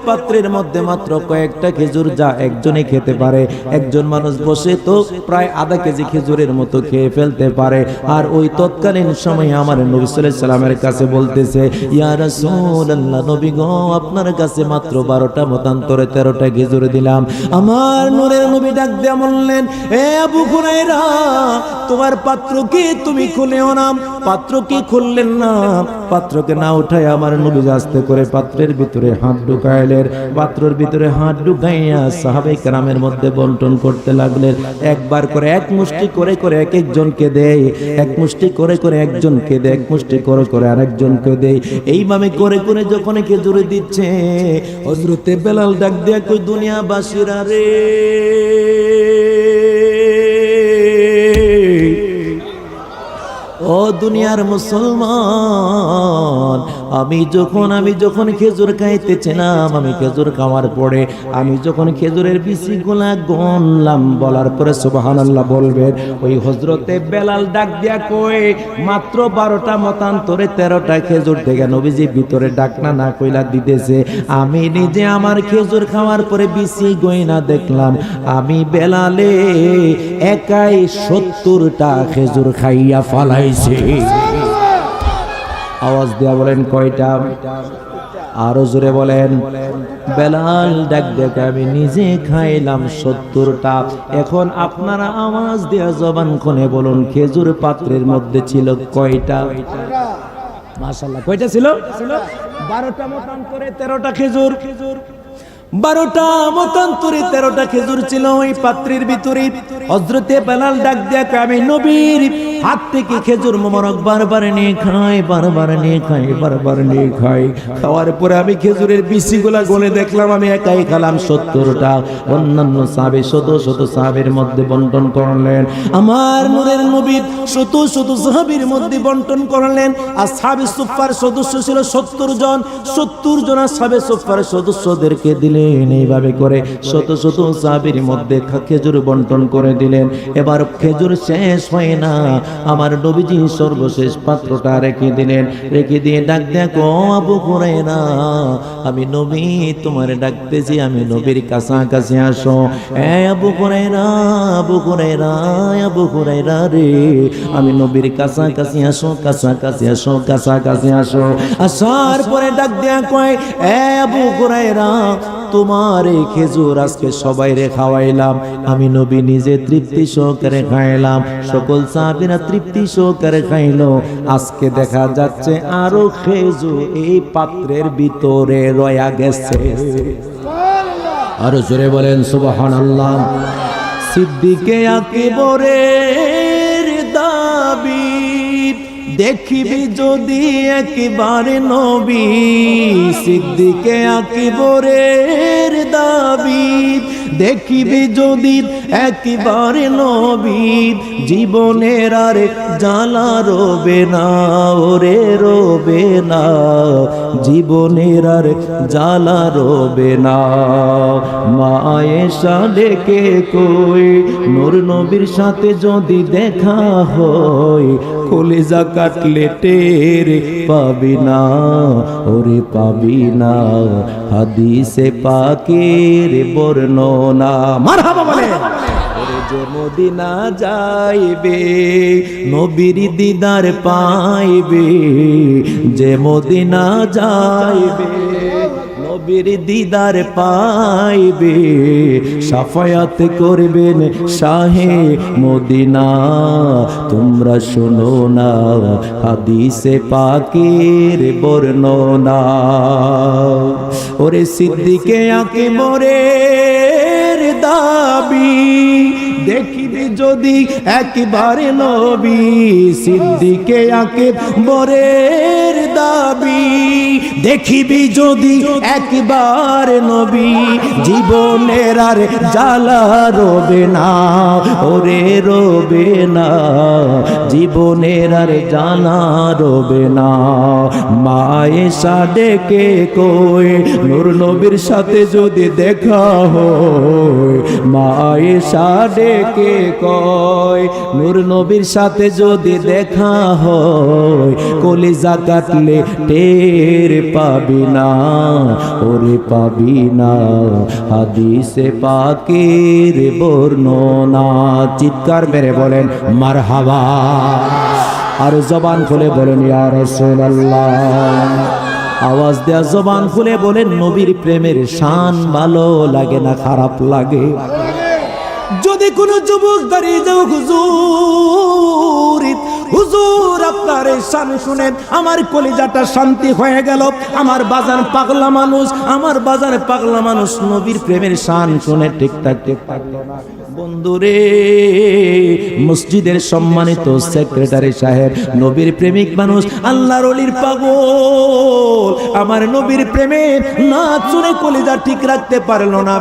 পাত্রের মধ্যে মাত্র কয়েকটা খেজুর যা একজনে খেতে পারে। একজন মানুষ বসে তো প্রায় আধা কেজি খেজুরের মতো খেয়ে ফেলতে পারে। আর ওই তৎকালীন সময়ে আমার নবী সাল্লাল্লাহু আলাইহি সাল্লামের কাছে বলতেছে, ইয়া রাসূলুল্লাহ, নবী গো, আপনার কাছে মাত্র 12টা মতান্তরে 13টা খেজুর দিলাম। আমার নূরের নবী ডাক দিয়ে বললেন, এ আবু হুরায়রা, তোমার পাত্র কি তুমি খুলেও না? পাত্র কি খুললেন না? পাত্রকে না উঠায় আমার নবী আস্তে করে পাত্রের ভিতরে হাত ঢুকাইলেন। পাত্রের ভিতরে হাত ঢুকাইয়া সাহাবায়ে কেরামের মধ্যে বন্টন করতে লাগলেন। একবার করে এক মুষ্টি করে করে এক একজনকে দেয়, এক মুষ্টি করে করে একজনকে দেয়, এক মুষ্টি করে করে আরেকজনকে দেয়। এইভাবে করে করে যখন খেজুর দিচ্ছে, হযরতে বেলাল ডাক দিয়া কই, দুনিয়াবাসীরা রে, ও দুনিয়ার মুসলমান, আমি যখন খেজুর খাইতেছিলাম, আমি খেজুর খাওয়ার পরে আমি যখন খেজুরের বিচিগুলা গণলাম, বলার পরে সুবহানাল্লাহ বলবেন, ওই হযরতে বেলাল ডাক দিয়া কই, মাত্র 12টা মতান্তরে 13টা খেজুর থেকে নবীজি ভিতরে ডাকনা না কইলা দিতেছে। আমি নিজে আমার খেজুর খাওয়ার পরে বিচি গইনা দেখলাম, আমি বেলালে একাই 70টা খেজুর খাইয়া ফালাইছে। আওয়াজ দিয়া বলেন কয়টা? আরো জোরে বলেন। বেলাল ডাক দেখে, আমি নিজে খাইলাম 70টা। এখন আপনারা আওয়াজ দিয়া জবান খুলে বলুন, খেজুর পাত্রের মধ্যে ছিল কয়টা? মাশাআল্লাহ, কয়টা ছিল? 12টা মতান্তরে 13টা খেজুর। 12টা মতান্তরে 13টা খেজুর ছিল ওই পাত্রের ভিতরে। হযরতে বেলাল ডাক দিয়া, আমি নবীর হাত থেকে খেজুর মোবারক বারবার নিয়ে খাই, বারবার নিয়ে খাই, বারবার নিয়ে খাই। খাওয়ার পরে আমি খেজুরের বিচিগুলা গনে দেখলাম আমি একাই খেলাম 70টা। অন্যান্য সাহাবী শত শত সাহাবীর মধ্যে বন্টন করলেন। আমার নূরের নবী শত শত সাহাবীর মধ্যে বন্টন করলেন। আর সাহাবী সুফার সদস্য ছিল 70 জন। 70 জন সাহাবী সুফার সদস্যদেরকে দিলেন। এইভাবে করে শত শত সাহাবীর মধ্যে খেজুর বন্টন করে দিলেন। এবার খেজুর শেষ হয় না, আমার নবীজি সর্বশেষ পাত্রটা রেখে দিলেন। রেখে দিয়ে ডাক দেখো, আবু হুরায়রা, আমি নবী তোমারে ডাকতেছি, আমি নবীর কাছাকাছি আসো। এ আবু হুরায়রা, আবু হুরায়রা, আবু হুরায়রা রে, আমি নবীর কাছাকাছি আসো, কাছাকাছি আসো, কাছাকাছি আসো। আসার পরে ডাক দেয়া কয়, এ আবু হুরায়রা, তোমার এই খেজুর আজকে সবাইরে খাওয়াইলাম, আমি নবী নিজে তৃপ্তি সহকারে খাইলাম, সকল সাহাবীরা তৃপ্তি সহকারে খাইলো। আজকে দেখা যাচ্ছে আরো খেজুর এই পাত্রের ভিতরে রয়া গেছে। আরো জোরে বলেন সুবহানাল্লাহ। সিদ্দিকে আকবরের দাবি, দেখিবি যদি একবারে নবী। সিদ্দিকে আকবরের দাবি, দেখিবি যদি একবারে নবী। জীবনের আর জ্বালা রবে না, ওরে রবে না, জীবনের আর জ্বালা রবে না। মা আয়েশা ডেকে কই, নূর নবীর সাথে যদি দেখা হয়, কলিজা কাটলে টের পাবি না, ওরে পাবি না। হাদিসে পাকের বর্ণনা, মারহাবা বলে। ওরে যে মদিনা যাইবে, নবীর দিদার পাইবে, যে মদিনা যাইবে, নবীর দিদার পাইবে, শাফায়াত করবেন শাহে মদিনা। তোমরা শোনো না হাদিসে পাকের বর্ণনা। ওরে সিদ্দিকে আকবরের দাবি, দেখিবি যদি একবারে নবী সিদ্দিকে আকবরের দাবি দেখিবি যদি একবার নবী জীবনের আর জ্বালা রবে না ওরে রবে না জীবনের আর জ্বালা রবে না মায়েশা ডেকে কই নূর নবীর সাথে যদি দেখা হয় মায়েশা ডেকে কই নূর নবীর সাথে যদি দেখা হয় কলিজা কাটলে টের পাবি না ওরে পাবি না হাদিসে পাকের বর্ণনা চিৎকার মেরে বলেন মারহাবা আর জবান খুলে বলেন ইয়া রাসূলুল্লাহ আওয়াজ দেয়া জবান খুলে বলেন নবীর প্রেমের শান ভালো লাগে না খারাপ লাগে যদি কোন যুবক দাঁড়িয়ে যাও হুজুর হুজুর আপনার এই শান শুনে আমার কলিজাটা শান্তি হয়ে গেল আমার বাজার পাগলা মানুষ নবীর প্রেমের শান শুনে ঠিকঠাক বন্ধুরে মসজিদের সম্মানিত সেক্রেটারি সাহেব নবীর প্রেমিক মানুষ আল্লাহর ওলির পাগল আমার নবীর প্রেমে না শুনে কলিজা ঠিক রাখতে পারলো না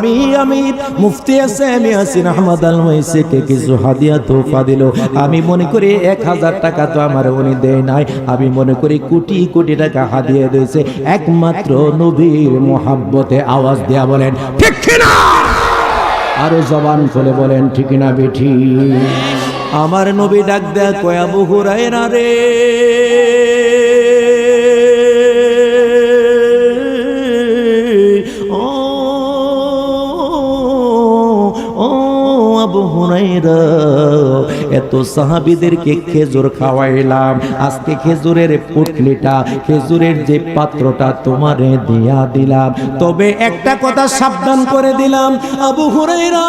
আমি মুফতি আমি আসিন আহমদ আল মাইসিকে কিছু হাদিয়া তোফা দিল আমি মনে করি 1000 টাকা তো আমার উনি দেয় নাই আমি মনে করি কোটি কোটি টাকা হাদিয়া দিয়েছে একমাত্র নবীর মোহাব্বতে আওয়াজ দেয়া বলেন ঠিক কিনা আরো জবান খুলে বলেন ঠিক না বেঠি আমার নবী ডাক দেয়া কয় আবু হুরায়রা রে আবু হুরায়রা এত সাহাবীদেরকে খেজুর খাওয়াইলাম আজকে খেজুরের পুটলিটা খেজুরের যে পাত্রটা তোমারে দিয়া দিলাম তবে একটা কথা সাবধান করে দিলাম আবু হুরায়রা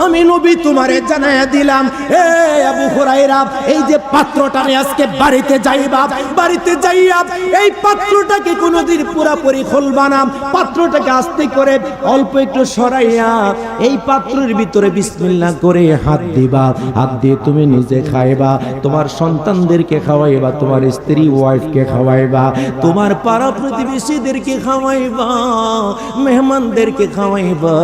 আমি নবী তোমারে জানায়া দিলাম এ আবু হুরায়রা এই যে পাত্রটা আমি আজকে বাড়িতে যাইয়া এই পাত্রটাকে কোনোদিন পুরোপুরি খুলবা না পাত্রটাকে আস্তে করে অল্প একটু সরাইয়া এই পাত্রের ভিতরে বিসমিল্লাহ করে হাত দিবা হাত দিয়ে তুমি নিজে খাইবা তোমার সন্তানদেরকে খাওয়াইবা তোমার স্ত্রী ওয়াইফকে খাওয়াইবা তোমার পাড়া প্রতিবেশীদেরকে খাওয়াইবা মেহমানদেরকে খাওয়াইবা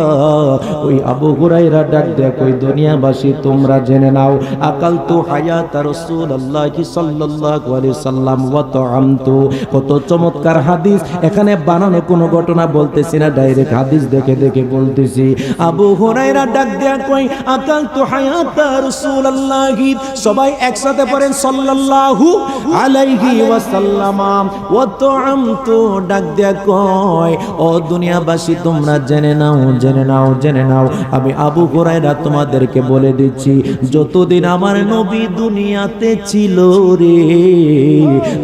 ওই আবু হুরায়রা ডাক দেয়া কই দুনিয়াবাসী তোমরা জেনে নাও আকালতু হায়াত রাসূলুল্লাহ সাল্লাল্লাহু আলাইহি সাল্লাম ওয়া তাআমতু কত চমৎকার হাদিস এখানে বানানো কোনো ঘটনা বলতেছি না ডাইরেক্ট হাদিস দেখে দেখে বলতেছি আবু হুরায়রা ডাক দেয়া কই আকালতু হায়াত রাসূলুল্লাহ সবাই একসাথে পড়েন সাল্লাল্লাহু আলাইহি ওয়াসাল্লাম ওয়া তাআমতু ডাক দেয়া কই ও দুনিয়াবাসী তোমরা জেনে নাও আমি আবু হুরায়রা তোমাদেরকে বলে দিচ্ছি যতদিন আমার নবী দুনিয়াতে ছিল রে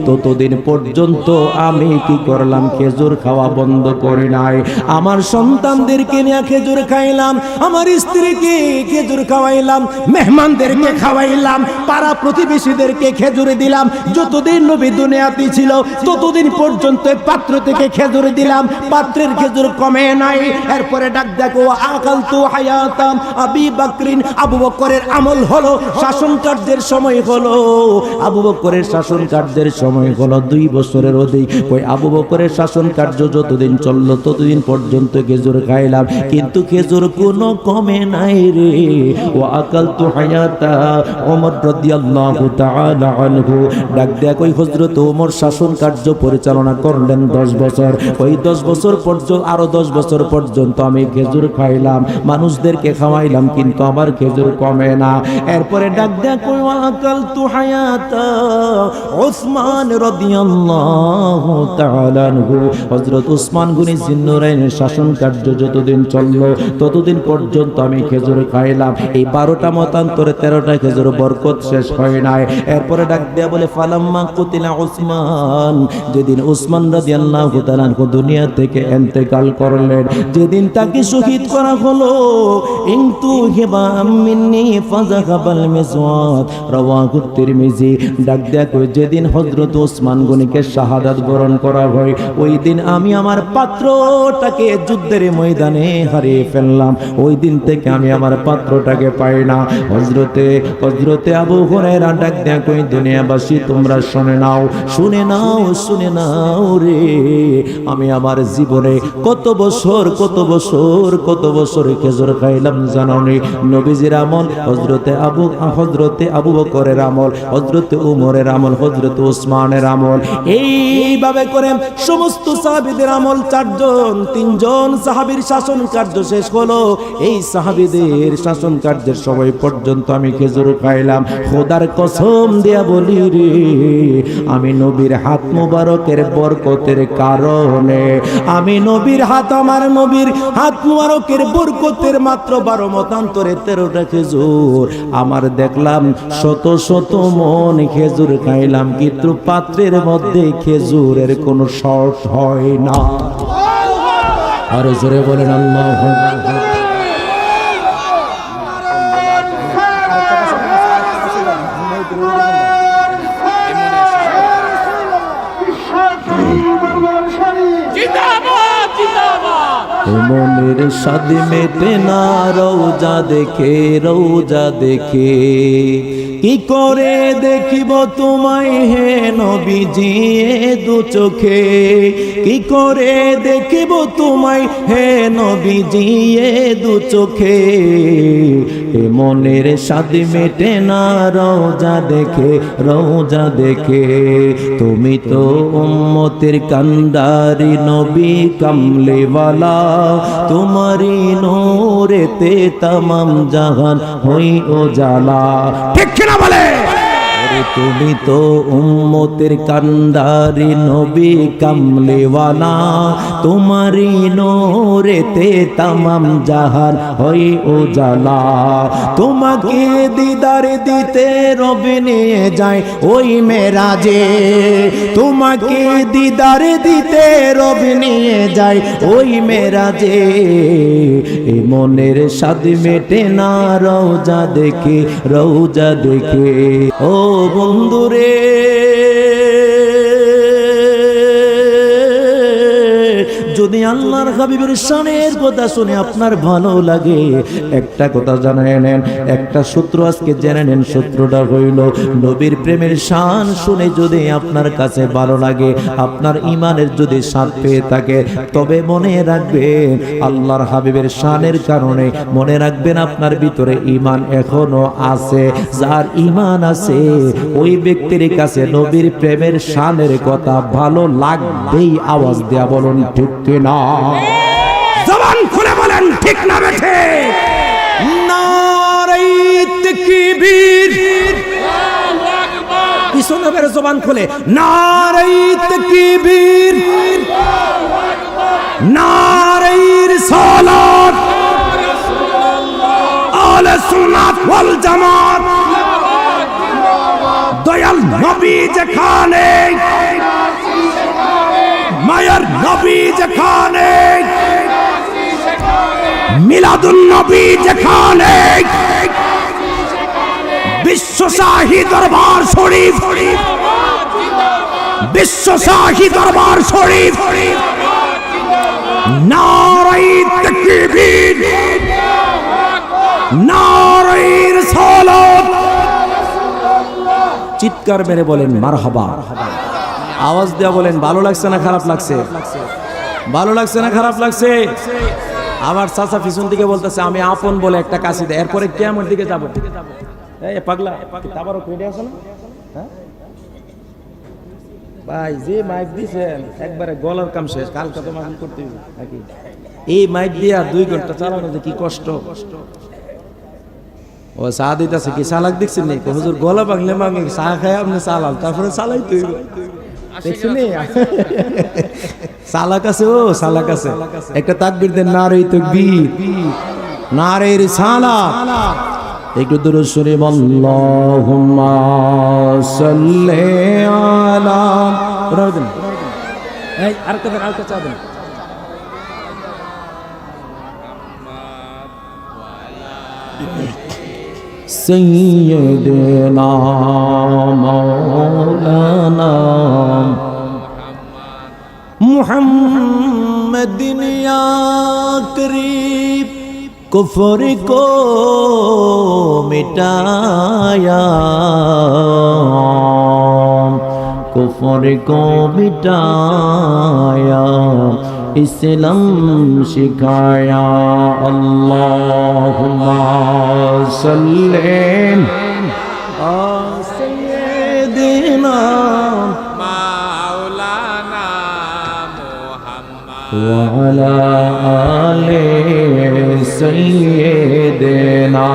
ততদিন পর্যন্ত আমি কি করলাম খেজুর খাওয়া বন্ধ করি নাই আমার সন্তানদেরকে নিয়ে খেজুর খাইলাম আমার স্ত্রীকে খেজুর খাওয়াইলাম মেহমানদেরকে খাওয়াইলাম পাড়া প্রতিবেশীদেরকে খেজুর দিলাম যতদিন নবী দুনিয়াতে ছিল ততদিন পর্যন্ত পাত্র থেকে খেজুর দিলাম পাত্রের খেজুর কমে নাই এরপরে ডাক দেখো আকালতু হায়াতাম আবি বকরিন আবু বকরের আমল হলো শাসন কার্যের সময় হলো আবু বকরের শাসন কার্যের সময় হলো 2 বছরের অধিক ওই আবু বকরের শাসন কার্য যতদিন চললো ততদিন পর্যন্ত খেজুর খাইলাম কিন্তু খেজুর কোনো কমে নাই রে ও আকালতু হায়াতা ওমর রাদিয়াল্লাহু তাআলা আনহু ডাক দেয়া কই হযরত ওমর শাসন কার্য পরিচালনা করলেন 10 বছর ওই 10 বছর পর্যন্ত আরো 10 বছর পর্যন্ত আমি খেজুর খাইলাম মানুষদেরকে খাওয়াইলাম কিন্তু আমার খেজুর কমে না এরপরে ডাক দেয়া কই আকালতু হায়াতা উসমান রাদিয়াল্লাহু তাআলা আনহু হযরত উসমান গনি জিন্নুরাইনের শাসন কার্য যতদিন চললো ততদিন পর্যন্ত আমি খেজুর খাইলাম এই 12টা মতান্তরে 13টা খেজুর বরকত শেষ হয় নাই এরপরে ডাক দেয়া বলে ফালাম্মা কুতিলা উসমান যেদিন উসমান রাদিয়াল্লাহু তাআলা দুনিয়া থেকে ইন্তেকাল করলেন যেদিন তাকে শহীদ করা হলো তুহিবা মিন্নি ফাযাহাবাল মিসওয়াক রাওয়াহু তিরমিজি। ডাক দেয়া কই যেদিন হযরত ওসমান গনিকে শাহাদাত বরণ করা হয় ওই দিন আমি আমার পাত্রটাকে যুদ্ধের ময়দানে হারিয়ে ফেললাম। ওই দিন থেকে আমি আমার পাত্রটাকে পাই না। হযরতে আবু হুরায়রা ডাক দেয়া কই দুনিয়াবাসী তোমরা শুনে নাও, শুনে নাও, শুনে নাও রে, আমি আমার জীবনে কত বছর খেজুর খাইলাম জানোনি? নবীজির আমল, হযরতে আবু বকরের আমল, হযরতে উমরের আমল, হযরতে ওসমানের আমল, এইভাবে করে সমস্ত সাহাবীদের আমল। 3জন সাহাবীর শাসন কার্য শেষ হলো। এই সাহাবীদের শাসন কার্যের সময় পর্যন্ত আমি খেজুর খাইলাম। খোদার কসম দিয়া বলি রে, আমি নবীর হাত মুবারকের বরকতের কারণে, আমি নবীর হাত, আমার নবীর হাত মুবারকের বরকতের মাত্র 12 মতান্তরে 13টা খেজুর আমার দেখলাম শত মন খেজুর খাইলাম, কিন্তু পাত্রের মধ্যে খেজুরের কোনো শর্ট হয় না। আরো জোরে বলেন আল্লাহু আকবার। মনের স্বাদ মেটে না রওজা দেখে, কি করে দেখিব তোমায় হে নবীজি দু চোখে, কি করে দেখিব তোমায় হে নবীজি দু চোখে। মনের স্বাদ মেটে না রওজা দেখে, তুমি তো উম্মতের কান্ডারি নবী কামলিওয়ালা, তোমারি নূরেতে তামাম জাহান হই উজালা। ঠিক কিনা বলে? তুমি তো উম্মতের কান্ডারি নবী কামলিওয়ালা, তোমারি নূরেতে তামাম জাহান হই উজালা। তোমাকে দিদার দিতে রব নিয়ে যায় ওই মেরাজে, তোমাকে দিদার দিতে রব নিয়ে যায় ওই মেরাজে। এ মনের স্বাদ মেটে না রওজা দেখে। ও বন্ধুরে, যদি আল্লাহর হাবিবের শানের কথা শুনে আপনার ভালো লাগে, একটা কথা জানেন নেন, একটা সূত্র আজকে জেনে নেন। সূত্রটা হইল, নবীর প্রেমের শান শুনে যদি আপনার কাছে ভালো লাগে, আপনার ইমানের যদি স্বাদ পেয়ে থাকে, তবে মনে রাখবেন আল্লাহর হাবিবের শানের কারণে, মনে রাখবেন আপনার ভিতরে ইমান এখনো আছে। যার ইমান আছে ওই ব্যক্তির কাছে নবীর প্রেমের শানের কথা ভালো লাগবেই। আওয়াজ দেয়া বলুন ঠিক কিনা? জবান খুলে বলেন ঠিক না বেঠে? নারে তাকবীর, আল্লাহু আকবার। পিছনে বের জবান খুলে নারে তাকবীর, আল্লাহু আকবার। নারে রিসালাত, আহলে সুন্নাত ওয়াল জামাত। দয়াল নবী যেখানে, মায়ের নবী যেখানে, মিলাদুন নবী যেখানে, বিশ্ব শাহী দরবার শরীফ, বিশ্ব শাহী দরবার শরীফ, নারে তাকবীর, নারে রিসালাত। চিৎকার মেরে বলেন মারহাবা। আওয়াজ দেওয়া বলেন ভালো লাগছে না খারাপ লাগছে? ভালো লাগছে না খারাপ লাগছে? আবার চাচা পিছন দিকে বলতেছে আমি আপন বলে একটা কাশি দেয়, এরপরে কিয়ামতের দিকে যাবো। এই পাগলা, আবারও কইতে আছে না? হ্যাঁ ভাই, যে মাইক দিছেন একবারে গলার কাম শেষ, কালকে তো মাইক করতে হবে নাকি? এই মাইক দিয়া 2 ঘন্টা চালানো যে কি কষ্ট। ও চা দিতেছে, কি চালাক দেখছেন নি? হুজুর গলা ভাঙলে মাঙে চা খায় আপনি চালাল, তারপরে চালাই তুই দেখছেন নি? চালাক আছে, ও চালাক আছে। একটা তাকবীর দেন, নারে তাকবীর, নারে রিসালাত। একটু দুরূদ শরীফ, আল্লাহুম্মা সাল্লি আলা। এই আরেকটা দেন, আরেকটা চা দেন। سيدنا مولانا محمد या करीब कुफ्र को मिटाया कुफ्र को मिटाया इस्लाम सिखाया अल्लाहुम्मा सल्ली सय्यिदिना मौलाना मुहम्मद वअला आले सय्यिदिना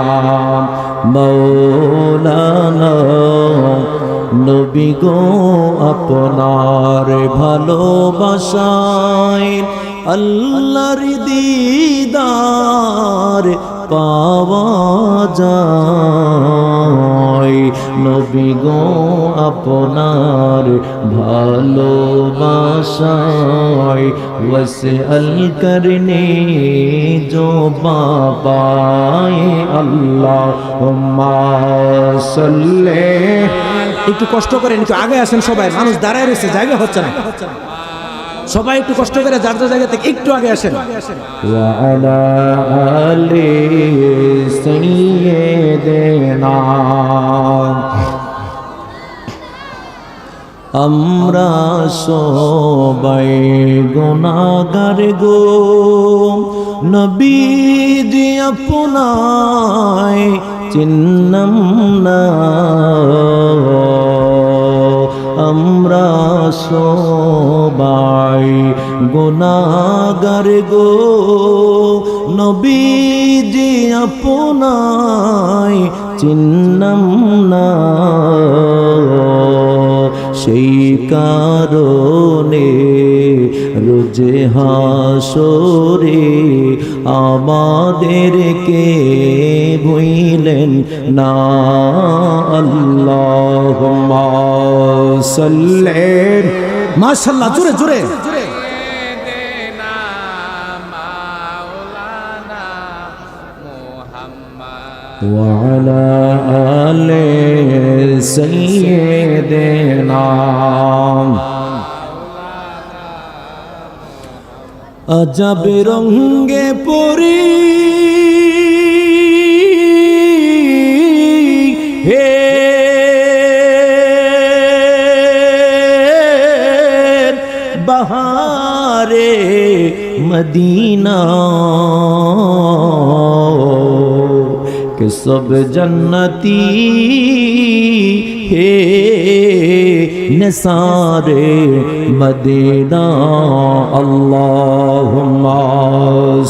मौलाना নবী গো আপনার ভালোবাসায় আল্লাহর দিদার পাওয়া যায় নবী গো আপনার ভালোবাসায় ওয়াসআল করনে जो পায় আল্লাহুম্মা সাল্লি একটু কষ্ট করে একটু আগে আসেন সবাই, মানুষ দাঁড়ায় রয়েছে, জায়গা হচ্ছে না। সবাই একটু কষ্ট করে যার যার জায়গা থেকে একটু আগে আসেন। وعلى آل سيدنا আমরা সবাই গুনাহগার গো নবীজি আপনায় চিন্নাম না আমরা সবাই গুনাহগার গো নবীজি আপনায় চিন্নাম না সেই কারণে রোজে হাসরে আমাদেরকে ভুইলেন না আল্লাহুম্মা সাল্লি মাশাআল্লাহ, জোরে জোরে सय्यिदिना मौलाना मुहम्मद وعلى آل سيدنا अजब रंगे पूरी हे बहारे मदीना के सब जन्नती हे नसारे मदीना अल्लाहुम्मा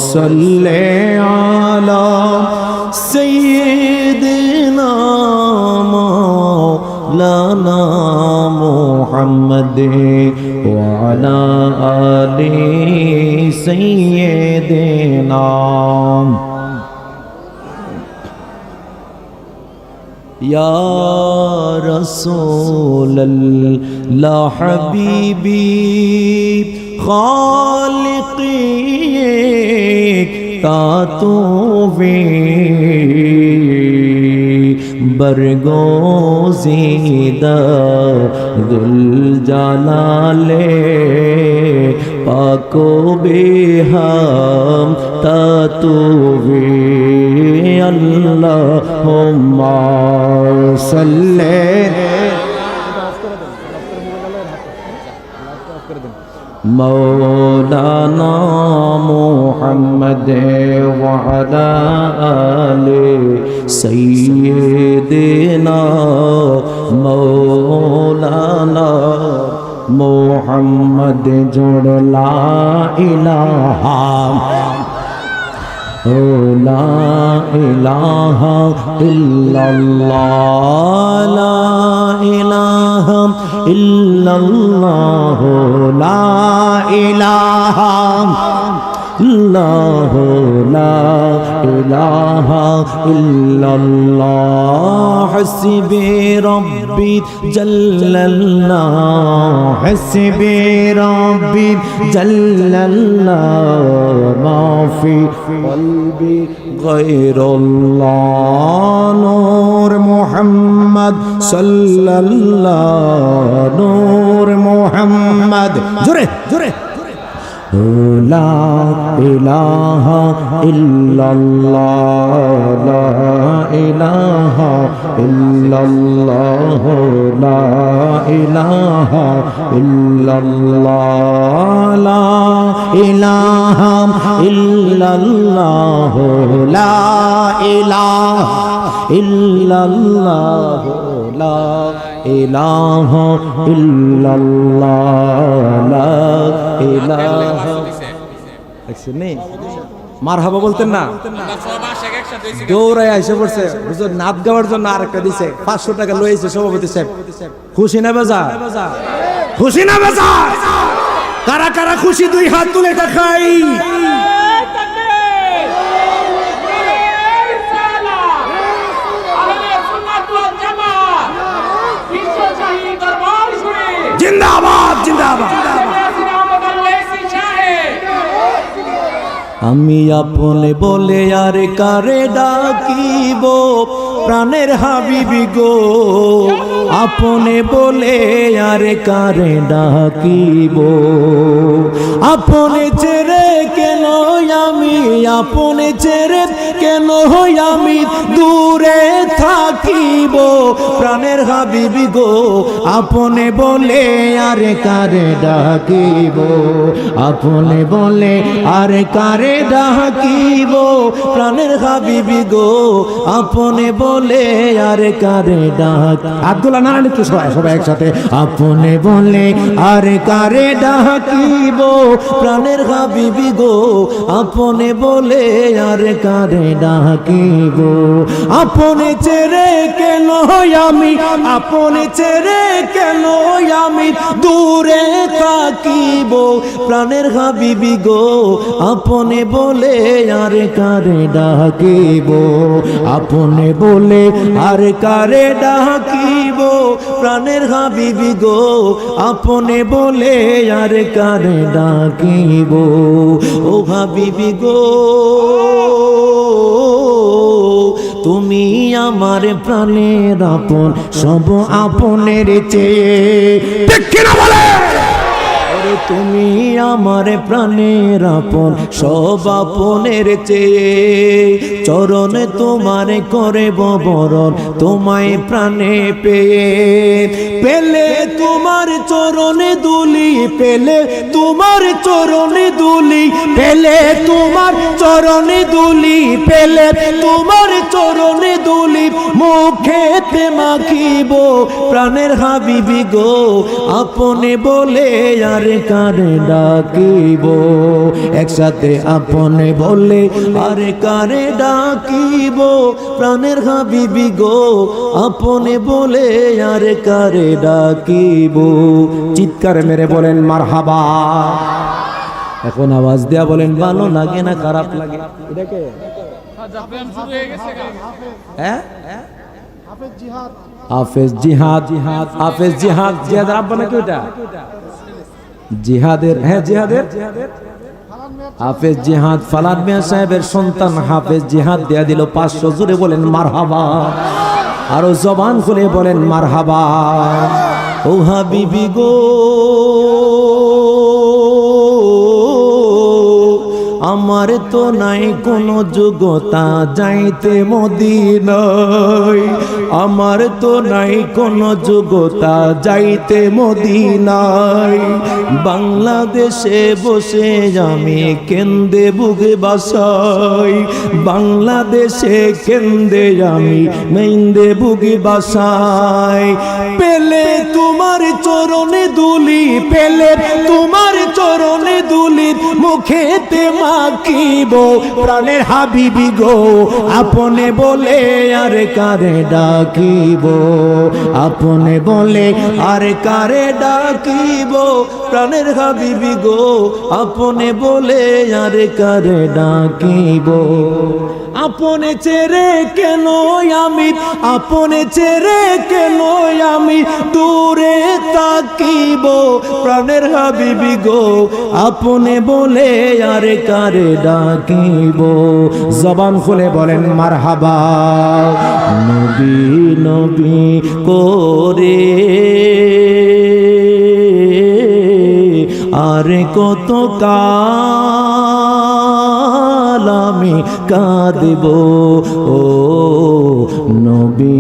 सल्ली अला सय्यिदिना मौलाना मुहम्मद व अला आलि सय्यिदिना या रसूल अल्लाह हबीबी खालिक़ी तातूवे बरगोज़ीदा दुल जालाले पाको बेहम तातूवे अल्लाहुम्मा सल्ली मौलाना मुहम्मद व अला आले सय्यिदिना मौलाना मुहम्मद जोड़ ला इलाहा ला इलाहा इल्लल्लाह ला इलाहा इल्लल्लाह ला इलाहा इल्लल्लाह ला इलाहा इल्लल्लाह हस्बी रब्बी जल्लल्लाह हस्बी रब्बी जल्लल्लाह मा في قلبي غير الله نور محمد صلى الله نور محمد جري جري لا إله إلا الله لا إله إلا الله لا إله إلا الله لا إله إلا الله لا إله إلا الله لا إله إلا الله لا إله মারহাবা বলতেন না, দৌড়ায় এসে পড়ছে হুজুর নাচ গাওয়ার জন্য আরেকটা দিছে 500 টাকা লইছে সভাপতি সাহেব। খুশি না বেজা? খুশি না বেজা? কারা কারা খুশি দুই হাত তুলে দেখাই। জিন্দাবাদ জিন্দাবাদ। আমি আপনে বলে আর কারে ডাকিব প্রাণের হাবিবি গো, আপনে বলে আর কারে ডাকিব, আপনে ছেড়ে কেন আমি, আপনে ছেড়ে কেন আমি দূরে থাকিব প্রাণের হাবিবি গো, আপনে বলে আর কারে ডাকিব, আপনে বলে আর কারে ডাকিব প্রাণের হাবিবি গো, আপনে বলে আর কারে ডাক। আব্দুল্লাহ নারায়ণ একটু সবাই একসাথে। আপনে বলে আর কারে ডাকিব প্রাণের হাবিবি গো, আপনে বলে আর কারে ডাকিব, আপনে ছেড়ে কেন আমি, আপনে ছেড়ে কেন আমি দূরে থাকিব প্রাণের হাবিবি গো, আপনে বলে আর কারে ডাকিব, আপনে বলে আর কারে ডাকিব প্রাণের হাবিবি গো, আপনে বলে আর কারে ডাকিব। ও হাবিবি গো তুমি আমার প্রাণের আপন, সব আপনের চেয়ে, ঠিক কিনা বলে? তুমি আমার প্রাণের আপন, সব আপনের চেয়ে, চরণে তোমার করে বরণ, তোমায় প্রাণে পেয়ে, পেলে তোমার চরণে দুলি, পেলে তোমার চরণে দুলি, পেলে তোমার চরণে দুলি, পেলে তোমার চরণে দুলি, মুখেতে মাখিব প্রাণের হাবিবি গো, আপনে বলে আর কারে ডাকিব, একসাথে আপনে বলে আর কারে ডাকিব প্রাণের হাবিবি গো, আপনে বলে আর কারে ডাকিব। চিৎকার মেরে বলেন মারহাবা। এখন আওয়াজ দেয়া বলেন ভালো লাগে না খারাপ লাগে? এটাকে হ্যাঁ হাফেজ জিহাদ, হাফেজ জিহাদ, হাফেজ জিহাদ জিহাদ আব্বা নাকি ওটা জিহাদের, হ্যাঁ জিহাদের হাফেজ জিহাদ ফালাদ মিয়া সাহেবের সন্তান হাফেজ জিহাদ দেয়া দিল 500। জোরে বলেন মারহাবা, আরো জবান খুলে বলেন মারহাবা। ও হাবিবি গো আমার তো নাই কোনো যোগ্যতা যাইতে মদিনায়, আমার তো নাই কোনো যোগ্যতা যাইতে মদিনায়, বাংলাদেশে বসে আমি কেন্দে বুকে বাসাই, বাংলাদেশে কেন্দে আমি মেন্দে বুকে বাসাই, পেলে তোমার চরণে দুলি, পেলে তোমার চরণে দুলি, মুখেতে মাখিব প্রাণের হাবিবি গো, আপনে বলে আর কারে ডাকিব, আপনে বলে আর কারে ডাকিব প্রাণের হাবিবি গো, আপনে বলে আর কারে ডাকিব, আপনে ছেড়ে কেন আমি, আপনে ছেড়ে কেন আমি দূরে থাকিব প্রাণের হাবিবি গো, আপনে বলে আর কারে ডাকিব, জবান খুলে বলেন মারহাবা। নবী নবী করে আরে কত কাল আমি কাঁদব, ও নবী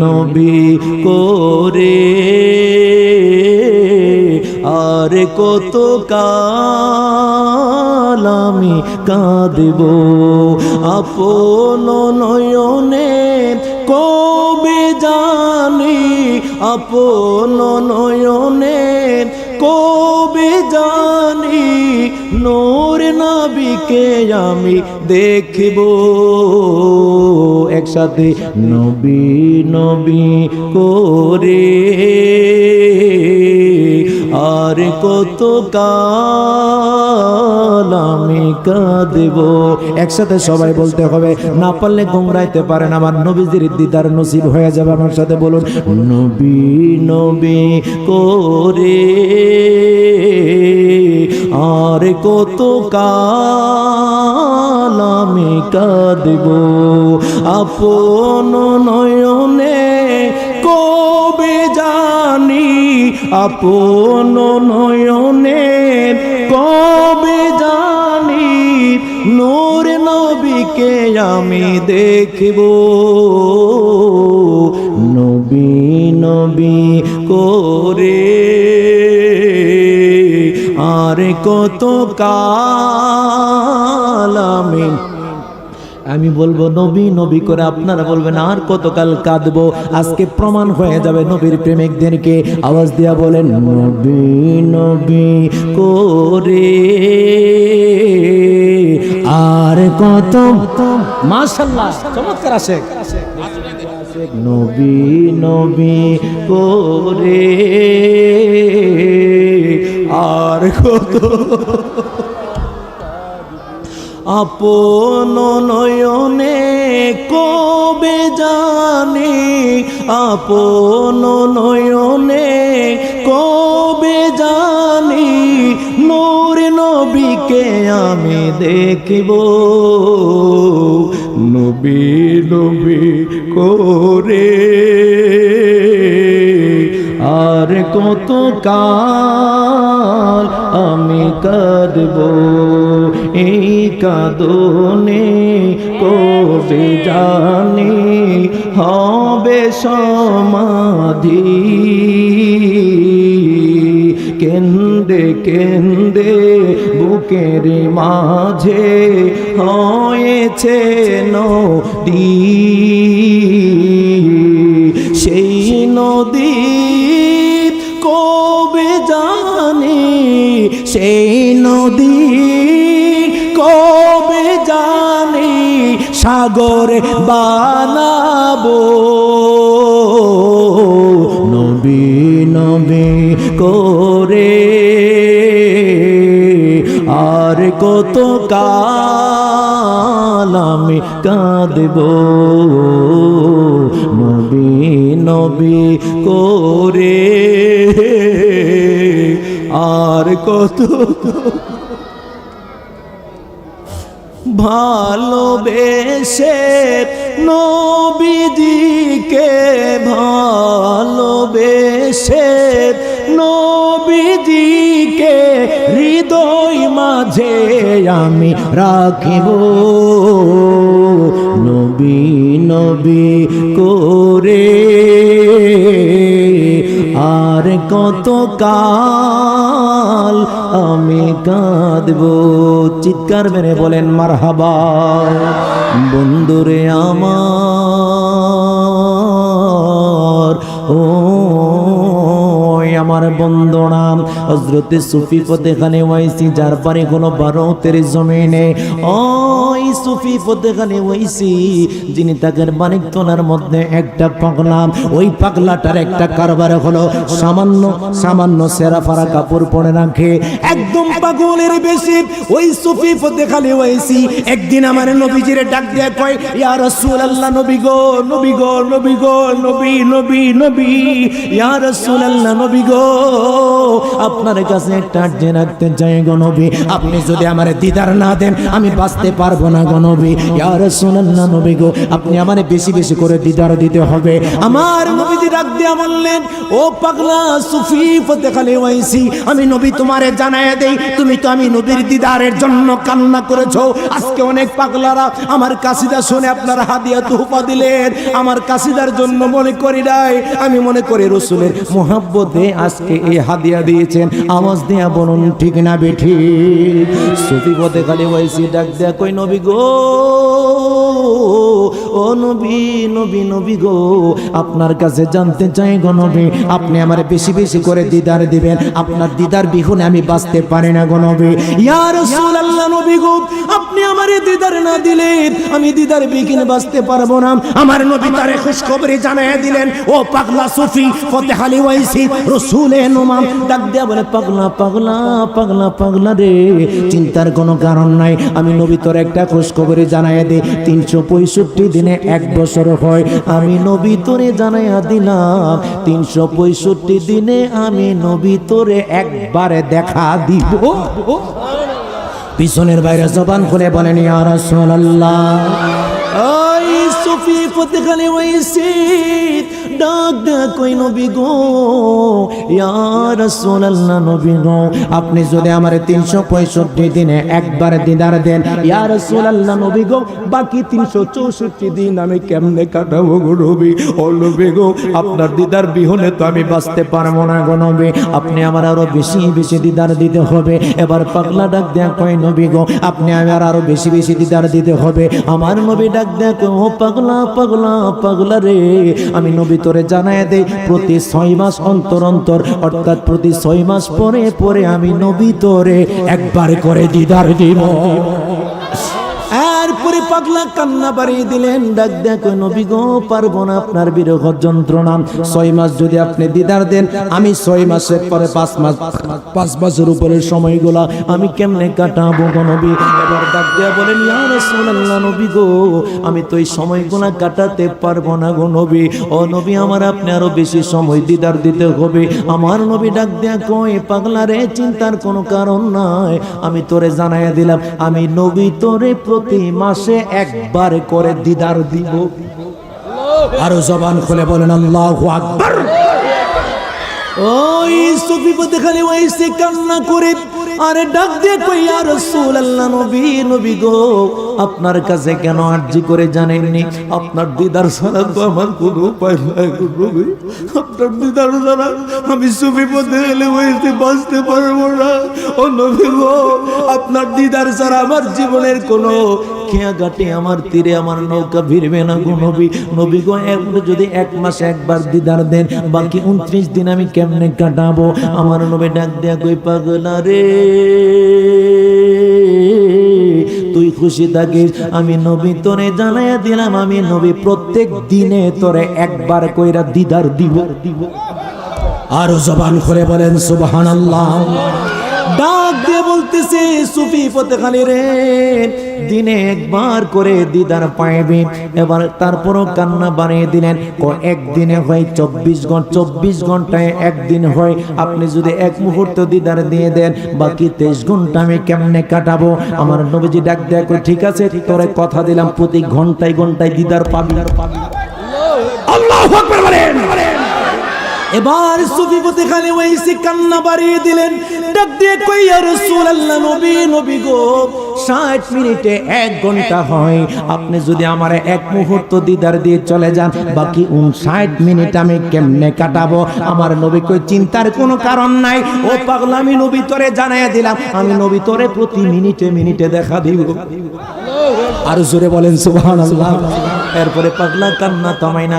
নবী করে আরে কত কাল আমি কাঁদব। আপন নয়নে কবে জানি, আপন নয়নে কবে জানি নূর নবীকে আমি দেখব। একসাথে নবী নবী করে আর কত কাল আমি কাঁদব। একসাথে সবাই বলতে হবে, না পারলে গোমরাইতে পারেন, আমার নবীজির দিদার নসিব হয়ে যাবে। আমার সাথে বলুন, নবী নবী করে আর কত কাল আমি কাঁদব। আপন নয়নে কবে জানি, আপন নয়নে কবে জানি নূর নবীকে আমি দেখব। নবী নবী করে আর কত কাল আমি বলবো নবী নবী করে, আপনারা বলবেন আর কতকাল কাঁদবো। আজকে প্রমাণ হয়ে যাবে নবীর প্রেমিকদেরকে। আওয়াজ দিয়া বলেন, নবী নবী করে আর কত। মাশাআল্লাহ, চমৎকার আছে। নবী নবী করে আর কত, আপন নয়নে কবে জানি, আপন নয়নে কবে জানি নূর নবীকে আমি দেখব। নবী নবী করে আর কত কাল আমি কাঁদব। এই কাঁদনে কবে জানি হবে সমাধি। কেন্দে কেন্দে বুকের মাঝে হয়েছে নদী, সেই নদী কবে জানি, সেই নদী কবে জানি সাগর বানাবো। নবী নবী করে আর কত কাল আমি কাঁদব। নবী নবী করে আর কত। ভালোবেসে নবীজিকে, ভালোবেসে নবীজিকে হৃদয় মাঝে আমি রাখিব। নবী নবী করে আর কত কাল আমি কাঁদব। চিৎকার মেরে বলেন মারহাবা। বন্ধুরে আমার, ও আমার বন্ধুরা, হযরতে সুফি ফতেখানে ওয়াইসি, যার পারে কোনো 12-13 জমিনে, ওই সুফি ফতেখানে ওয়াইসি যিনি তাকের বানিক তোলার মধ্যে একটা পাগলা, ওই পাগলাটার একটা কারবার হলো সামান্য সামান্য সেরা ফারা কাপড় পরে রাখে, একদম পাগলের বেশি। ওই সুফি ফতেখানে ওয়াইসি একদিন আমার নবীজিরে ডাক দিয়ে কয়, ইয়া রাসূলুল্লাহ, নবী গো, নবী গো, নবী গো, নবী নবী নবী, ইয়া রাসূলুল্লাহ, নবী গো, গো আপনার কাছে একটা আর্জি রাখতে চাই গো নবী, আপনি যদি আমার দিদার না দেন আমি বাঁচতে পারবো না গো নবী। ইয়া রাসূলুল্লাহ নবী গো আপনি আমারে বেশি বেশি করে দিদার দিতে হবে। আমার নবীজি ডাক দিয়া বললেন, ও পাগলা সুফি ফতেহ আলী ওয়াইসি, আমি নবী তোমারে জানায়া দেই, তুমি তো আমি নবীর দিদারের জন্য কান্না করেছো। আজকে অনেক পাগলারা আমার কাসিদা শুনে আপনারা হাদিয়া তোহফা দিলেন, আমার কাসিদার জন্য মনে করি নাই, আমি মনে করি রাসূলের মুহাব্বতে আজকে এই হাদিয়া দিয়েছেন। আওয়াজ দিয়া বলুন ঠিক না বেঠিক? সুফি ফতেহ আলী ওয়াইসি ডাক দেয়া কই নবী গো, ও নবী নবী নবী গো আপনার কাছে জানতে চাই গো নবী, আপনি আমারে বেশি বেশি করে দিদার দিবেন, আপনার দিদার বিহুনে আমি বাঁচতে পারি না গো নবী। ইয়া রাসূলুল্লাহ নবী গো আপনি আমারে দিদার না দিলে আমি দিদার বিহীনে বাঁচতে পারবো না। আমার নবী তারে খুশখবরি জানায়া দিলেন, ও পাগলা সুফি ফতেহ আলী ওয়াইসি রাসূলের নুমাম ডাক দেয়া বলে, পাগলা পাগলা পাগলা পাগলা রে, চিন্তার কোনো কারণ নাই, আমি নবী তোর একটা খুশখবরি জানায়া দেই, 365 দিনে 1 বছর হয়, আমি নবী তোরে জানায়া দিলাম 365 দিনে আমি নবী তোরে একবারে দেখা দিব। পিছনের বাইরে জবান খুলে বলেন ইয়া রাসূলুল্লাহ। ওই সুফি ফতেহ আলী ওয়াইসি ডাক দেয়া কই নবী গো, ইয়া রাসূলুল্লাহ নবী গো আপনি যদি আমারে 365 দিনে একবার দিদার দেন, ইয়া রাসূলুল্লাহ নবী গো বাকি 364 দিন আমি কেমনে কাটাবো গো নবী? ও নবী গো আপনার দিদার বিহনে তো আমি বাঁচতে পারবো না গো নবী, আপনি আমার আরো বেশি বেশি দিদার দিতে হবে। এবার পাগলা ডাক দেয়া কই নবী গো আপনি আমার আরো বেশি বেশি দিদার দিতে হবে। আমার নবী ডাক দেয়া কই, ও পাগলা পাগলা পাগলা রে, আমি নবী তোরে জানায় দেই প্রতি 6 মাস অন্তর অন্তর, অর্থাৎ প্রতি 6 মাস পরে পরে আমি নবী তোরে একবার করে দিদার দিব। এরপরে পাগলা কান্না বাড়িয়ে দিলেন, ডাক দেখো নবী গো পারবো না আপনার বিরহ যন্ত্রণা, 6 মাস যদি আপনি দিদার দেন আমি 6 মাসের পরে 5 মাস 5 মাসের উপরের সময়গুলা আমি কেমনে কাটাবো গো নবী? এবার ডাক দেয়া বলেন, ইয়া রাসূলুল্লাহ নবী গো আমি তো এই সময়গুলা কাটাতে পারবো না গো নবী, ও নবী আমার আপনি আরো বেশি সময় দিদার দিতে হবে। আমার নবী ডাক দেয়া কই, পাগলা রে চিন্তার কোনো কারণ নাই, আমি তোরে জানাইয়া দিলাম আমি নবী তোরে প্রতি মাসে একবার করে দিদার দিব। আরো জবান খুলে বলেন আল্লাহু আকবার। ওই সুফি ফতেহ আলী ওয়াইসি কান্না করে আরে ডাক দিয়ে কই, ইয়া রাসূলুল্লাহ নবী নবী গো আপনার কাছে কেন আরজি করে জানেননি? আপনার দিদার ছাড়া তো আমার কোনো উপায় নাই গো নবী, আপনার দিদার ছাড়া আমি সুফি ফতেহ আলী ওয়াইসি বাঁচতে পারবো না। ও নবী গো আপনার দিদার ছাড়া আমার জীবনের কোনো খেয়াঘাটে আমার তীরে আমার নৌকা ভিড়বে না গো নবী। নবী গো যদি 1 মাসে একবার দিদার দেন বাকি 29 দিন আমি কেমনে কাটাবো? আমার নবী ডাক দেয়া কই, পাগলা রে তুই খুশি থাকিস, আমি নবী তোরে জানাইয়া দিলাম আমি নবী প্রত্যেক দিনে তোরে একবার কইরা দিদার দিব। আরো জবান খুলে বলেন সুবহানাল্লাহ। ডাক দিয়ে বলতেছে, সুফি ফতেহ আলী রে দিনে একবার করে দিদার পাইবে। এবার তারপরও কান্না বানিয়ে দিলেন, একদিনে হয় 24 ঘন্টায় একদিন হয়, আপনি যদি 1 মুহূর্ত দিদার দিয়ে দেন বাকি 23 ঘন্টা আমি কেমনে কাটাবো? আমার নবীজি ডাক দেয়া কই, ঠিক আছে তোরে কথা দিলাম প্রতি ঘন্টায় ঘন্টায় দিদার পাবি। আল্লাহু আকবার বলেন। এবার সুফি ফতেহ আলী ওয়াইসি কান্না বাড়িয়ে দিলেন, ডাক দিয়ে কই, ইয়া রাসূলুল্লাহ নবী নবী গো 60 মিনিটে 1 ঘন্টা হয়, আপনি যদি আমারে 1 মুহূর্ত দিদার দিয়ে চলে যান বাকি 59 মিনিট আমি কেমনে কাটাবো? আমার নবী কই, চিন্তার কোনো কারণ নাই, ও পাগলা আমি নবী তোরে জানাইয়া দিলাম আমি নবী তোরে প্রতি মিনিটে মিনিটে দেখা দিব। আর জোরে বলেন সুবহানাল্লাহ। এরপরে পাগলা কান্না থামাই না,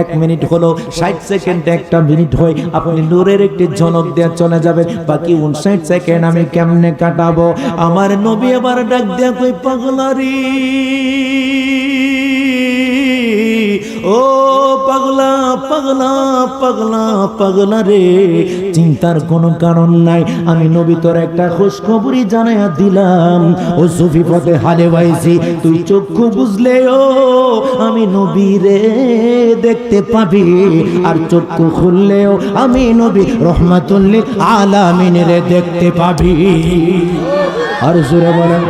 1 মিনিট হলো 60 সেকেন্ডে 1টা মিনিট হয়, আপনি নূরের একটি ঝলক দেয়া চলে যাবেন বাকি 59 সেকেন্ড আমি কেমনে কাটাবো? আমার নবী আবার ডাক দেয়া কই, পাগলা রে ও পাগলা পাগলা পাগলা পাগলা রে, চিন্তার কোনো কারণ নাই, আমি নবী তোর একটা খোঁজ খবরই জানাইয়া দিলাম। ও সুফি পথে হালে বাইছি, তুই চক্ষু বুঝলেও আমি নবী রে দেখতে পাবি, আর চক্ষু খুললেও আমি নবী রহমাতুল লিল আলামিন রে দেখতে পাবি। আর জোরে বলেন।